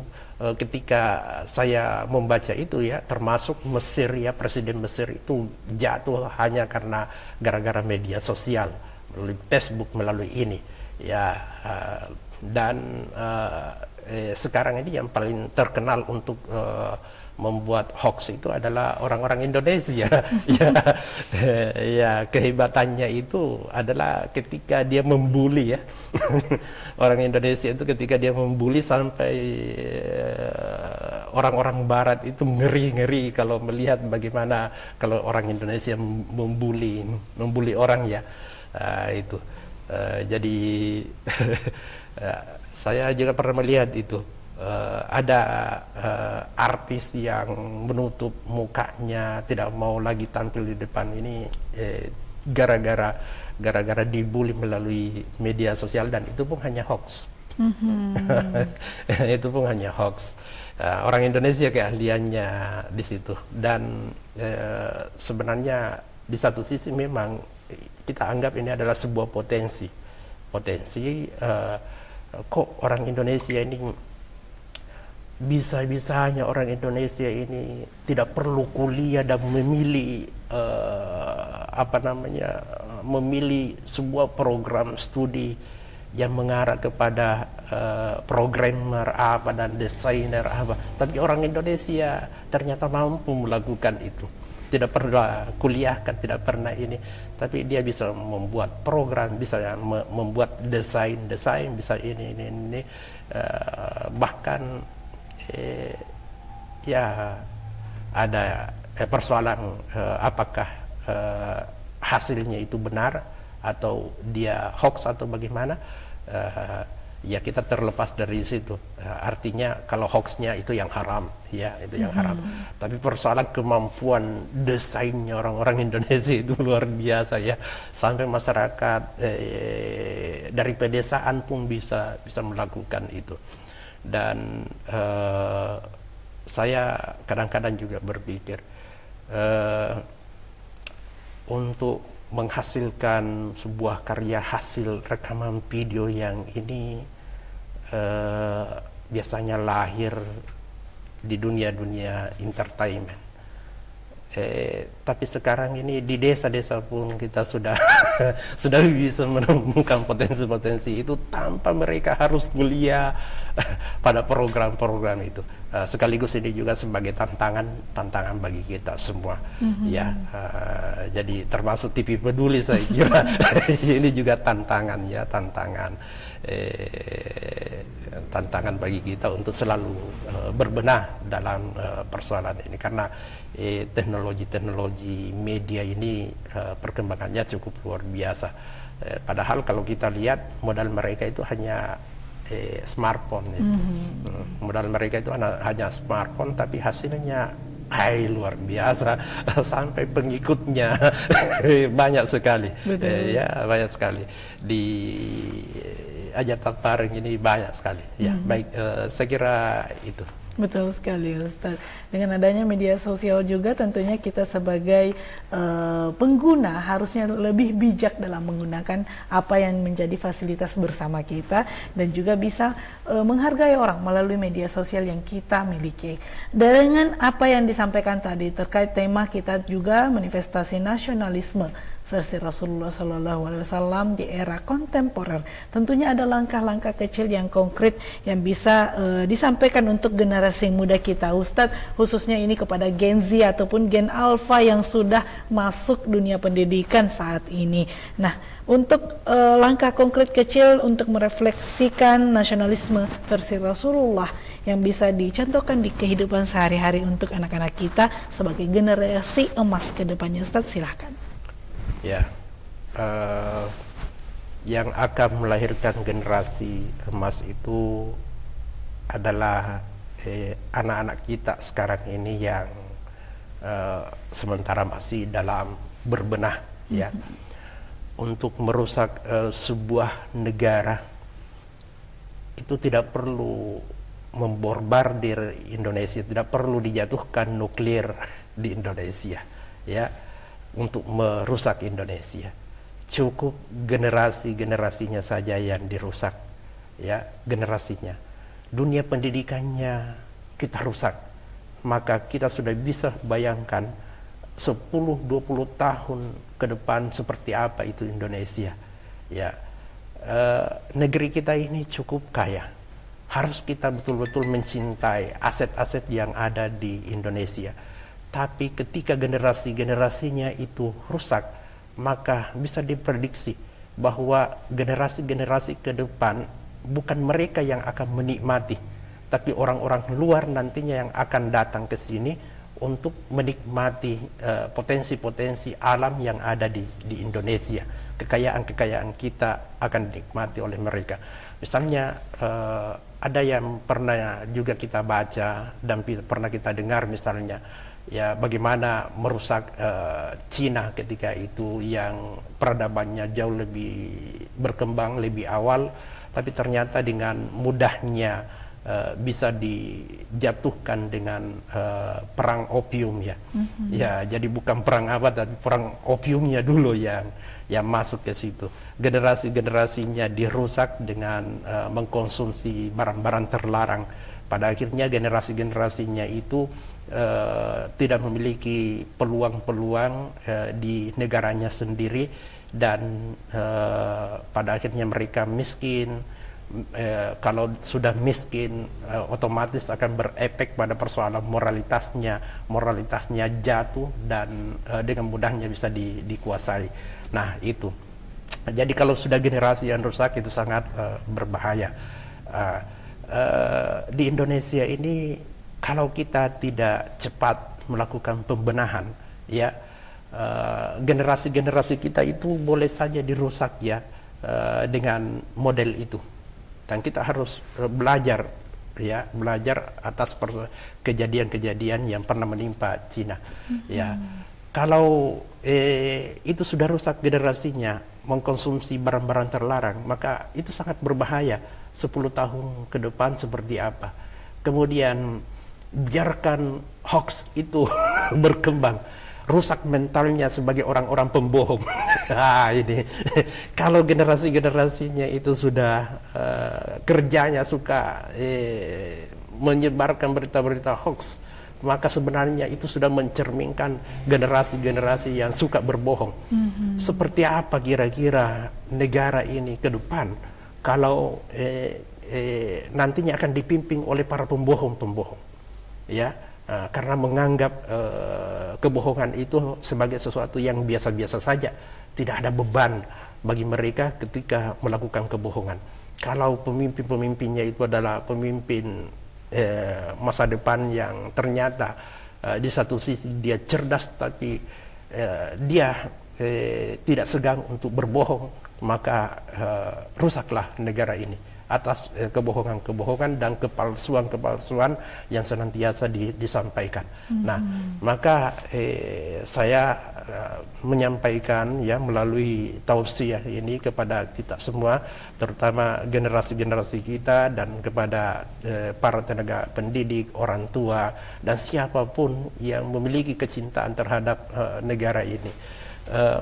ketika saya membaca itu, ya, termasuk Mesir, ya, presiden Mesir itu jatuh hanya karena gara-gara media sosial, melalui Facebook, melalui ini, ya. Dan sekarang ini yang paling terkenal untuk membuat hoax itu adalah orang-orang Indonesia. Ya, kehebatannya itu adalah ketika dia membuli, ya. Orang Indonesia itu ketika dia membuli sampai orang-orang Barat itu ngeri-ngeri kalau melihat bagaimana kalau orang Indonesia membuli orang, ya. Itu jadi saya juga pernah melihat itu. Ada artis yang menutup mukanya, tidak mau lagi tampil di depan ini gara-gara dibully melalui media sosial, dan itu pun hanya hoax. Itu pun hanya hoax. Orang Indonesia keahliannya di situ, dan sebenarnya di satu sisi memang kita anggap ini adalah sebuah potensi. Kok orang Indonesia ini bisa-bisanya orang Indonesia ini tidak perlu kuliah dan memilih memilih sebuah program studi yang mengarah kepada programmer apa dan desainer apa, tapi orang Indonesia ternyata mampu melakukan itu. Tidak pernah kuliah, kan, tidak pernah ini, tapi dia bisa membuat program, bisa membuat desain, bisa ini. Bahkan ya ada persoalan apakah hasilnya itu benar atau dia hoax atau bagaimana, ya kita terlepas dari situ. Artinya kalau hoaxnya itu yang haram, ya, itu yang haram. Tapi persoalan kemampuan desainnya orang-orang Indonesia itu luar biasa, ya, sampai masyarakat dari pedesaan pun bisa melakukan itu. Dan saya kadang-kadang juga berpikir untuk menghasilkan sebuah karya hasil rekaman video yang ini biasanya lahir di dunia entertainment. Tapi sekarang ini di desa-desa pun kita sudah bisa menemukan potensi-potensi itu tanpa mereka harus kuliah pada program-program itu. Sekaligus ini juga sebagai tantangan bagi kita semua, ya. Jadi termasuk TV Peduli, saya kira ini juga tantangan, ya, tantangan bagi kita untuk selalu berbenah dalam persoalan ini, karena teknologi media ini perkembangannya cukup luar biasa. Padahal kalau kita lihat modal mereka itu hanya smartphone, ya. Modal mereka itu hanya smartphone, tapi hasilnya luar biasa. Sampai pengikutnya banyak sekali. Ya, banyak sekali di Ajar Tapareng ini, banyak sekali, ya. Baik, saya kira itu. Betul sekali Ustaz. Dengan adanya media sosial juga tentunya kita sebagai pengguna harusnya lebih bijak dalam menggunakan apa yang menjadi fasilitas bersama kita dan juga bisa menghargai orang melalui media sosial yang kita miliki. Dengan apa yang disampaikan tadi terkait tema kita juga manifestasi nasionalisme versi Rasulullah SAW di era kontemporer. Tentunya ada langkah-langkah kecil yang konkret yang bisa disampaikan untuk generasi muda kita, Ustadz, khususnya ini kepada Gen Z ataupun Gen Alpha yang sudah masuk dunia pendidikan saat ini. Nah, untuk langkah konkret kecil untuk merefleksikan nasionalisme versi Rasulullah yang bisa dicontohkan di kehidupan sehari-hari untuk anak-anak kita sebagai generasi emas ke depannya, Ustadz, silahkan. Ya, yang akan melahirkan generasi emas itu adalah anak-anak kita sekarang ini yang sementara masih dalam berbenah, ya, untuk merusak sebuah negara itu tidak perlu memborbardir Indonesia, tidak perlu dijatuhkan nuklir di Indonesia, ya, untuk merusak Indonesia. Cukup generasi-generasinya saja yang dirusak, ya, generasinya. Dunia pendidikannya kita rusak, maka kita sudah bisa bayangkan 10-20 tahun ke depan seperti apa itu Indonesia, ya. Negeri kita ini cukup kaya, harus kita betul-betul mencintai aset-aset yang ada di Indonesia. Tapi ketika generasi-generasinya itu rusak, maka bisa diprediksi bahwa generasi-generasi ke depan bukan mereka yang akan menikmati, tapi orang-orang luar nantinya yang akan datang ke sini untuk menikmati potensi-potensi alam yang ada di Indonesia. Kekayaan-kekayaan kita akan dinikmati oleh mereka. Misalnya ada yang pernah juga kita baca dan pernah kita dengar, misalnya ya bagaimana merusak Cina ketika itu yang peradabannya jauh lebih berkembang, lebih awal, tapi ternyata dengan mudahnya bisa dijatuhkan dengan perang opium, ya. Ya, jadi bukan perang apa, tapi perang opiumnya dulu yang masuk ke situ. Generasi-generasinya dirusak dengan mengkonsumsi barang-barang terlarang. Pada akhirnya generasi-generasinya itu tidak memiliki peluang-peluang di negaranya sendiri, dan pada akhirnya mereka miskin. Kalau sudah miskin, otomatis akan berefek pada persoalan moralitasnya jatuh dan dengan mudahnya bisa dikuasai. Nah, itu. Jadi kalau sudah generasi yang rusak itu sangat berbahaya. Di Indonesia ini kalau kita tidak cepat melakukan pembenahan, ya, generasi-generasi kita itu boleh saja dirusak, ya, dengan model itu. Dan kita harus belajar, ya, belajar atas kejadian-kejadian yang pernah menimpa Cina. Ya, kalau itu sudah rusak generasinya, mengkonsumsi barang-barang terlarang, maka itu sangat berbahaya. 10 tahun ke depan seperti apa? Kemudian biarkan hoax itu berkembang, rusak mentalnya sebagai orang-orang pembohong. Ini kalau generasi-generasinya itu sudah kerjanya suka menyebarkan berita-berita hoax, maka sebenarnya itu sudah mencerminkan generasi-generasi yang suka berbohong. Seperti apa kira-kira negara ini ke depan kalau nantinya akan dipimpin oleh para pembohong-pembohong, ya, karena menganggap kebohongan itu sebagai sesuatu yang biasa-biasa saja, tidak ada beban bagi mereka ketika melakukan kebohongan. Kalau pemimpin-pemimpinnya itu adalah pemimpin masa depan yang ternyata di satu sisi dia cerdas, tapi dia tidak segan untuk berbohong, maka rusaklah negara ini. atas kebohongan-kebohongan dan kepalsuan-kepalsuan yang senantiasa disampaikan. Nah, maka saya menyampaikan ya melalui tausiah ini kepada kita semua, terutama generasi-generasi kita dan kepada para tenaga pendidik, orang tua dan siapapun yang memiliki kecintaan terhadap negara ini.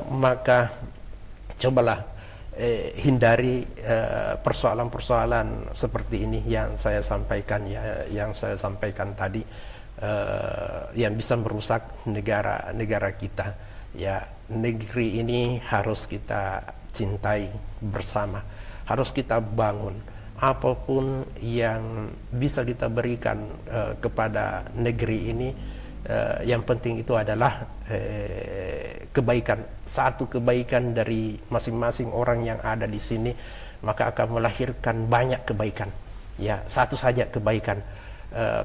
Maka cobalah hindari persoalan-persoalan seperti ini yang saya sampaikan tadi, yang bisa merusak negara kita. Ya, negeri ini harus kita cintai bersama, harus kita bangun. Apapun yang bisa kita berikan kepada negeri ini, yang penting itu adalah kebaikan. Satu kebaikan dari masing-masing orang yang ada di sini, maka akan melahirkan banyak kebaikan. Ya, satu saja kebaikan.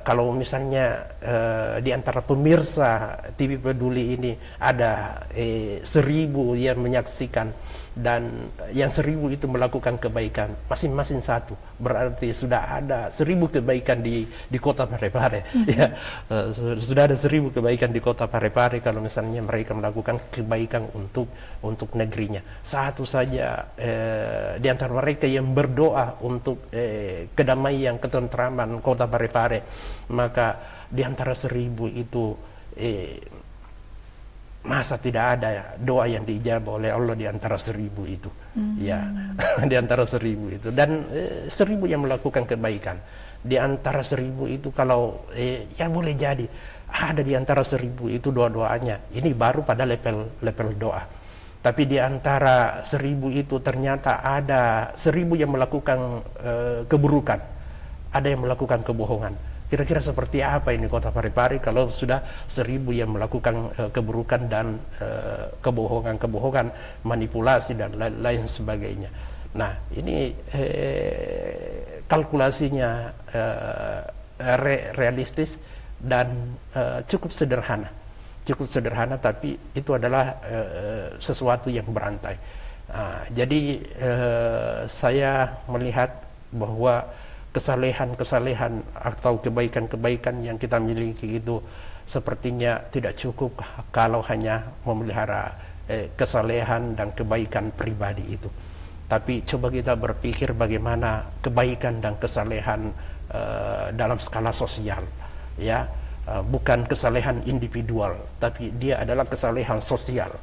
Kalau misalnya di antara pemirsa TV Peduli ini ada 1.000 yang menyaksikan dan yang 1.000 itu melakukan kebaikan, masing-masing satu, berarti sudah ada 1.000 kebaikan di kota Parepare. Ya, sudah ada 1.000 kebaikan di kota Parepare kalau misalnya mereka melakukan kebaikan untuk negerinya. Satu saja di antara mereka yang berdoa untuk kedamaian, ketentraman kota Parepare, maka di antara 1.000 itu masa tidak ada doa yang diijabah oleh Allah di antara 1.000 itu. Ya, di antara 1.000 itu, dan 1.000 yang melakukan kebaikan. Di antara 1.000 itu kalau ya boleh jadi ada di antara 1.000 itu doa-doanya. Ini baru pada level doa. Tapi di antara 1.000 itu ternyata ada 1.000 yang melakukan keburukan, ada yang melakukan kebohongan. Kira-kira seperti apa ini kota Parepare kalau sudah 1.000 yang melakukan keburukan dan kebohongan, manipulasi dan lain sebagainya. Nah, ini kalkulasinya realistis dan cukup sederhana, tapi itu adalah sesuatu yang berantai. Jadi saya melihat bahwa kesalehan atau kebaikan-kebaikan yang kita miliki itu sepertinya tidak cukup kalau hanya memelihara kesalehan dan kebaikan pribadi itu. Tapi coba kita berpikir bagaimana kebaikan dan kesalehan dalam skala sosial, ya, bukan kesalehan individual, tapi dia adalah kesalehan sosial.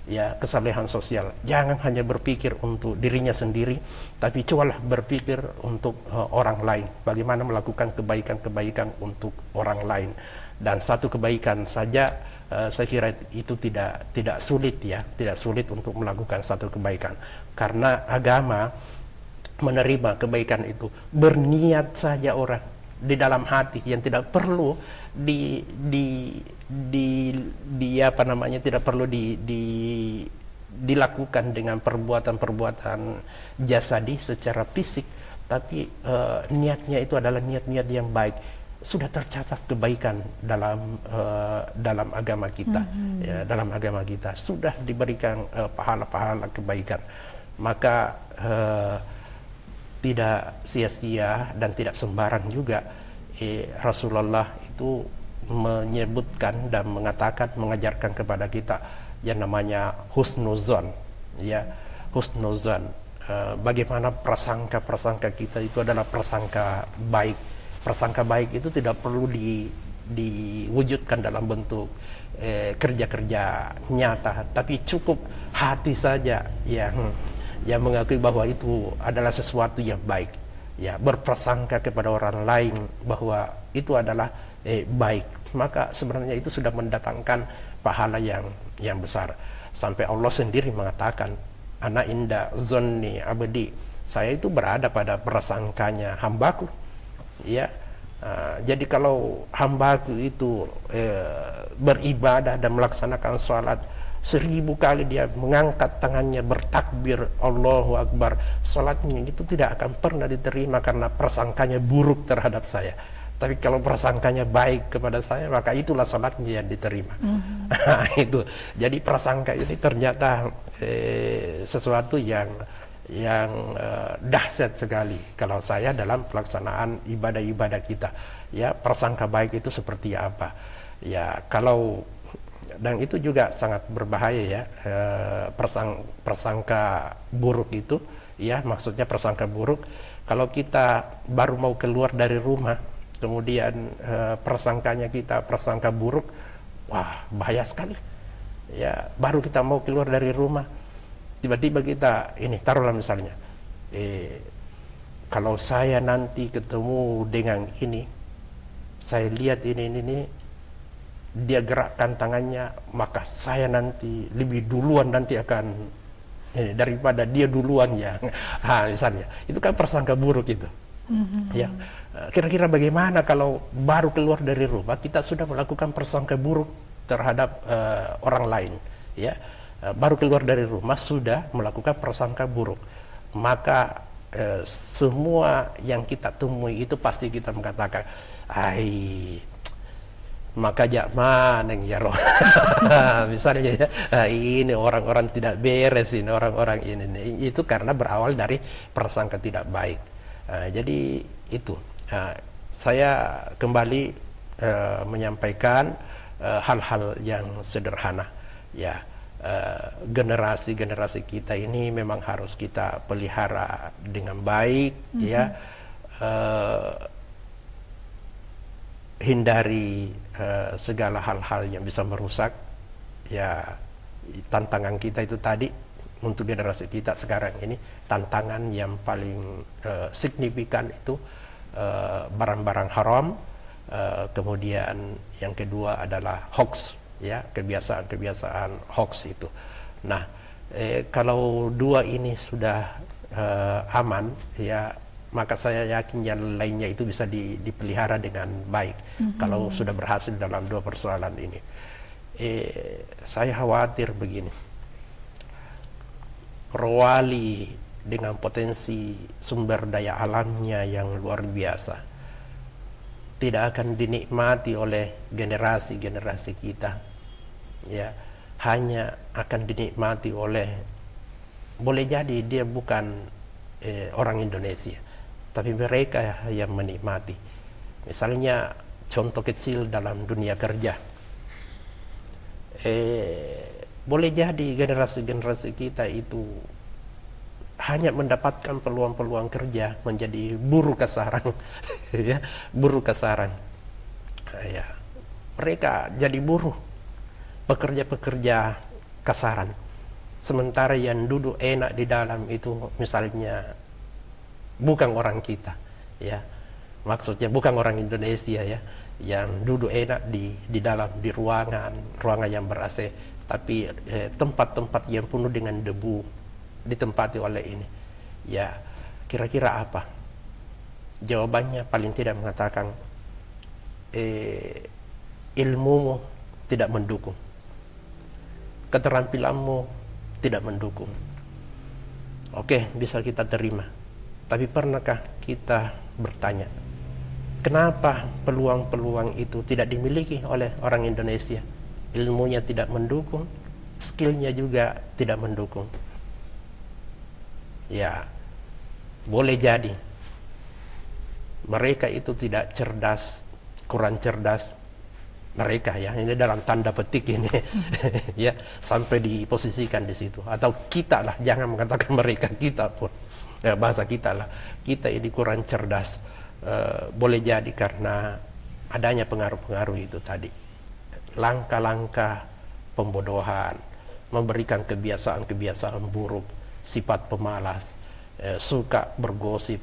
Ya, kesalehan sosial. Jangan hanya berpikir untuk dirinya sendiri, tapi cobalah berpikir untuk orang lain. Bagaimana melakukan kebaikan-kebaikan untuk orang lain. Dan satu kebaikan saja, saya kira itu tidak sulit, ya, tidak sulit untuk melakukan satu kebaikan. Karena agama menerima kebaikan itu. Berniat saja orang di dalam hati yang tidak perlu tidak perlu dilakukan dengan perbuatan-perbuatan jasadi secara fisik, tapi niatnya itu adalah niat-niat yang baik. Sudah tercatat kebaikan dalam agama kita, ya, dalam agama kita sudah diberikan pahala-pahala kebaikan. Maka tidak sia-sia dan tidak sembarang juga Rasulullah itu menyebutkan dan mengajarkan kepada kita yang namanya husnuzon, ya, husnuzon. Bagaimana prasangka kita itu adalah prasangka baik. Prasangka baik itu tidak perlu diwujudkan dalam bentuk kerja-kerja nyata, tapi cukup hati saja yang mengakui bahwa itu adalah sesuatu yang baik. Ya, berprasangka kepada orang lain bahwa itu adalah baik, maka sebenarnya itu sudah mendatangkan pahala yang besar. Sampai Allah sendiri mengatakan, ana inda zonni abdi, saya itu berada pada prasangkanya hambaku. Ya, jadi kalau hambaku itu beribadah dan melaksanakan sholat 1000 kali dia mengangkat tangannya bertakbir Allahu Akbar, salatnya itu tidak akan pernah diterima karena prasangkanya buruk terhadap saya. Tapi kalau prasangkanya baik kepada saya, maka itulah salatnya yang diterima. Itu. Jadi prasangka ini ternyata sesuatu yang yang dahsyat sekali kalau saya dalam pelaksanaan ibadah-ibadah kita. Ya, prasangka baik itu seperti apa? Ya, kalau dan itu juga sangat berbahaya ya, prasangka buruk itu, ya maksudnya prasangka buruk. Kalau kita baru mau keluar dari rumah, kemudian prasangkanya kita prasangka buruk, wah bahaya sekali. Ya, baru kita mau keluar dari rumah, tiba-tiba kita ini, taruhlah misalnya, kalau saya nanti ketemu dengan ini, saya lihat ini, dia gerakkan tangannya, maka saya nanti lebih duluan nanti akan ini, daripada dia duluan ya. Misalnya, itu kan prasangka buruk itu. Ya, kira-kira bagaimana kalau baru keluar dari rumah kita sudah melakukan prasangka buruk terhadap orang lain, ya. Baru keluar dari rumah sudah melakukan prasangka buruk, maka semua yang kita temui itu pasti kita mengatakan, maka mana ya roh. Misalnya ya, ini orang-orang tidak beres, ini orang-orang ini. Itu karena berawal dari prasangka tidak baik. Jadi itu saya kembali menyampaikan hal-hal yang sederhana ya. Generasi kita ini memang harus kita pelihara dengan baik ya. Hindari segala hal-hal yang bisa merusak ya. Tantangan kita itu tadi untuk generasi kita sekarang ini, tantangan yang paling signifikan itu barang-barang haram, kemudian yang kedua adalah hoax ya, kebiasaan hoax itu. Nah, kalau dua ini sudah aman ya, maka saya yakin yang lainnya itu bisa dipelihara dengan baik. Kalau sudah berhasil dalam dua persoalan ini, saya khawatir begini, Rolali dengan potensi sumber daya alamnya yang luar biasa tidak akan dinikmati oleh generasi-generasi kita, ya, hanya akan dinikmati oleh, boleh jadi dia bukan orang Indonesia, tapi mereka yang menikmati. Misalnya contoh kecil dalam dunia kerja, boleh jadi generasi-generasi kita itu hanya mendapatkan peluang-peluang kerja menjadi buruh kasaran, ya, buruh kasaran. Ya, mereka jadi buruh, pekerja-pekerja kasaran. Sementara yang duduk enak di dalam itu misalnya bukan orang kita, ya, maksudnya bukan orang Indonesia ya, yang duduk enak di dalam di ruangan yang ber-AC, tapi tempat-tempat yang penuh dengan debu ditempati oleh ini, ya, kira-kira apa? Jawabannya paling tidak mengatakan ilmumu tidak mendukung, keterampilanmu tidak mendukung. Oke, bisa kita terima, tapi pernahkah kita bertanya, kenapa peluang-peluang itu tidak dimiliki oleh orang Indonesia? Ilmunya tidak mendukung, skillnya juga tidak mendukung. Ya, boleh jadi mereka itu tidak cerdas, kurang cerdas. Mereka ya, ini dalam tanda petik ini, ya, sampai diposisikan di situ. Atau kita lah, jangan mengatakan mereka, kita pun, ya, bahasa kita lah, kita ini kurang cerdas. Boleh jadi karena adanya pengaruh-pengaruh itu tadi, langkah-langkah pembodohan, memberikan kebiasaan-kebiasaan buruk, sifat pemalas, suka bergosip,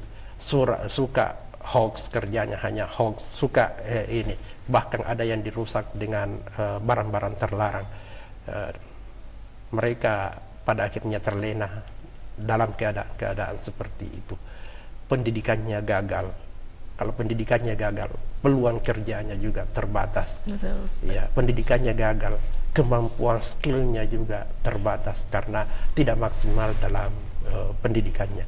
suka hoax, kerjanya hanya hoax, suka ini, bahkan ada yang dirusak dengan barang-barang terlarang. Mereka pada akhirnya terlena dalam keadaan seperti itu. Pendidikannya gagal. Kalau pendidikannya gagal, peluang kerjanya juga terbatas. Betul, ya, pendidikannya gagal, kemampuan skillnya juga terbatas karena tidak maksimal dalam pendidikannya.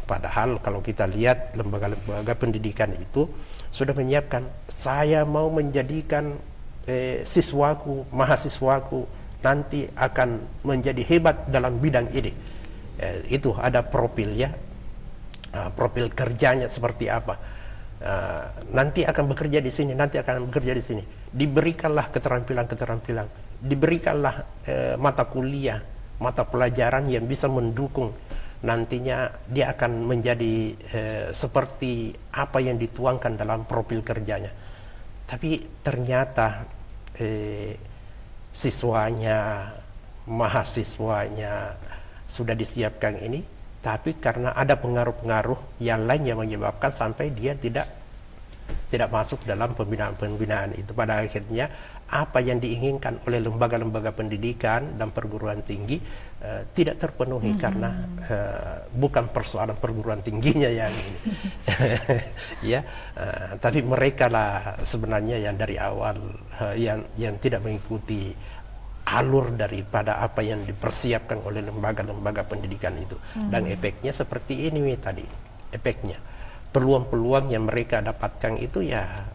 Padahal kalau kita lihat lembaga-lembaga pendidikan itu sudah menyiapkan, saya mau menjadikan siswaku, mahasiswaku nanti akan menjadi hebat dalam bidang ini. Itu ada profil ya, profil kerjanya seperti apa. Nanti akan bekerja di sini, nanti akan bekerja di sini. Diberikanlah keterampilan-keterampilan, diberikanlah mata kuliah, mata pelajaran yang bisa mendukung nantinya dia akan menjadi seperti apa yang dituangkan dalam profil kerjanya. Tapi ternyata siswanya, mahasiswanya sudah disiapkan ini, tapi karena ada pengaruh-pengaruh yang lain yang menyebabkan sampai dia tidak masuk dalam pembinaan itu. Pada akhirnya apa yang diinginkan oleh lembaga-lembaga pendidikan dan perguruan tinggi tidak terpenuhi karena bukan persoalan perguruan tingginya yang ini. Ya, tapi mereka lah sebenarnya yang dari awal yang tidak mengikuti alur daripada apa yang dipersiapkan oleh lembaga-lembaga pendidikan itu. Dan efeknya seperti ini tadi, efeknya peluang-peluang yang mereka dapatkan itu ya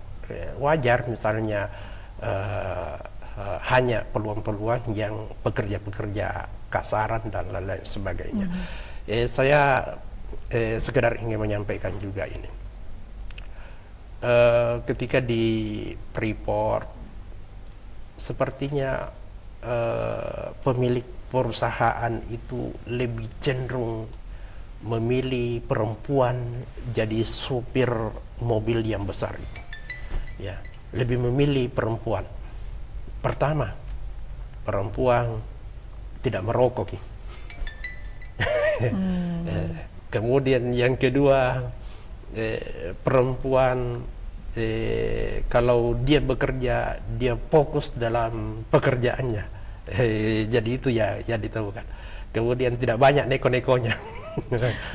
wajar, misalnya hanya peluang-peluang yang pekerja-pekerja kasaran dan lain-lain sebagainya. Saya sekedar ingin menyampaikan juga ini, ketika di Freeport sepertinya pemilik perusahaan itu lebih cenderung memilih perempuan jadi supir mobil yang besar itu, ya, lebih memilih perempuan. Pertama, perempuan tidak merokok. Kemudian yang kedua, perempuan kalau dia bekerja dia fokus dalam pekerjaannya. Jadi itu ya ditemukan. Kemudian tidak banyak neko-nekonya.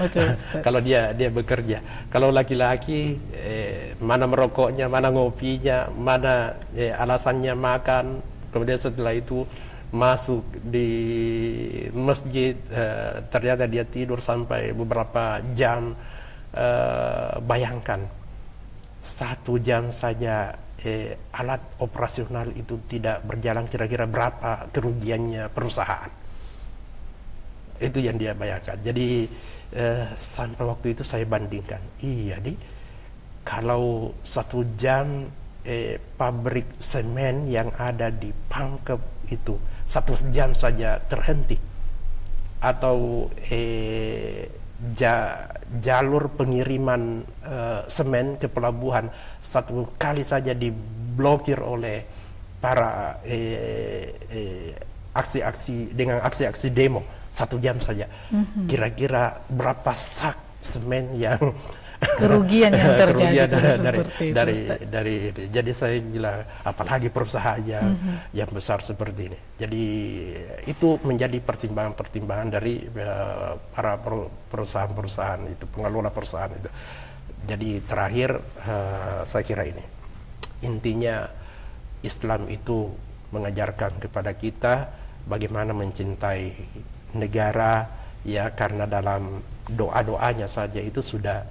Betul, kalau dia bekerja. Kalau laki-laki mana merokoknya, mana ngopinya, mana alasannya makan. Kemudian setelah itu masuk di masjid, ternyata dia tidur sampai beberapa jam. Bayangkan 1 jam saja alat operasional itu tidak berjalan, kira-kira berapa kerugiannya perusahaan. Itu yang dia bayangkan. Jadi sampai waktu itu saya bandingkan, iya nih, kalau 1 jam pabrik semen yang ada di Pangkep itu 1 jam saja terhenti, atau jalur pengiriman semen ke pelabuhan 1 kali saja diblokir oleh para aksi-aksi dengan aksi-aksi demo 1 jam saja. Kira-kira berapa sak semen yang kerugian yang terjadi dari jadi saya bilang apalagi perusahaan yang besar seperti ini. Jadi itu menjadi pertimbangan-pertimbangan dari para perusahaan-perusahaan itu, pengelola perusahaan itu. Jadi terakhir saya kira ini intinya, Islam itu mengajarkan kepada kita bagaimana mencintai negara, ya, karena dalam doa-doanya saja itu sudah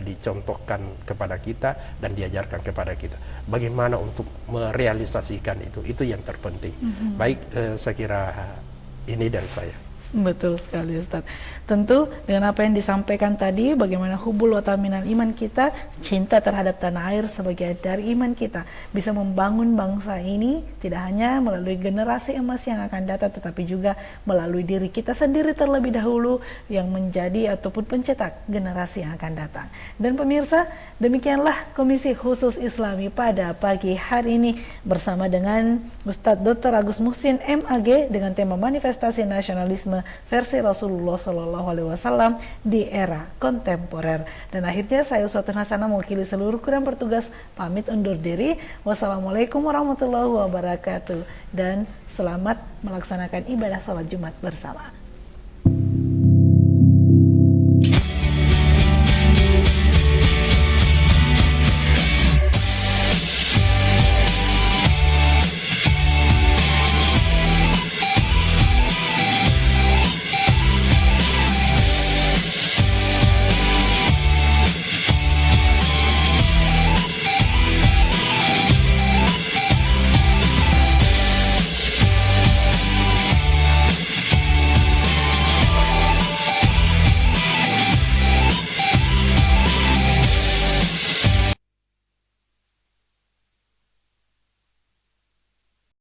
dicontohkan kepada kita dan diajarkan kepada kita bagaimana untuk merealisasikan itu yang terpenting. Baik, saya kira ini dari saya. Betul sekali, Ustaz. Tentu dengan apa yang disampaikan tadi, bagaimana hubul wataminal iman kita, cinta terhadap tanah air sebagai dari iman kita, bisa membangun bangsa ini tidak hanya melalui generasi emas yang akan datang, tetapi juga melalui diri kita sendiri terlebih dahulu yang menjadi ataupun pencetak generasi yang akan datang. Dan pemirsa, demikianlah Komisi Khusus Islami pada pagi hari ini bersama dengan Ustadz Dr. Agus Muhsin MAG dengan tema manifestasi nasionalisme versi Rasulullah SAW di era kontemporer. Dan akhirnya saya Uswatun Hasanah mewakili seluruh kru dan bertugas pamit undur diri. Wassalamualaikum warahmatullahi wabarakatuh dan selamat melaksanakan ibadah sholat Jumat bersama.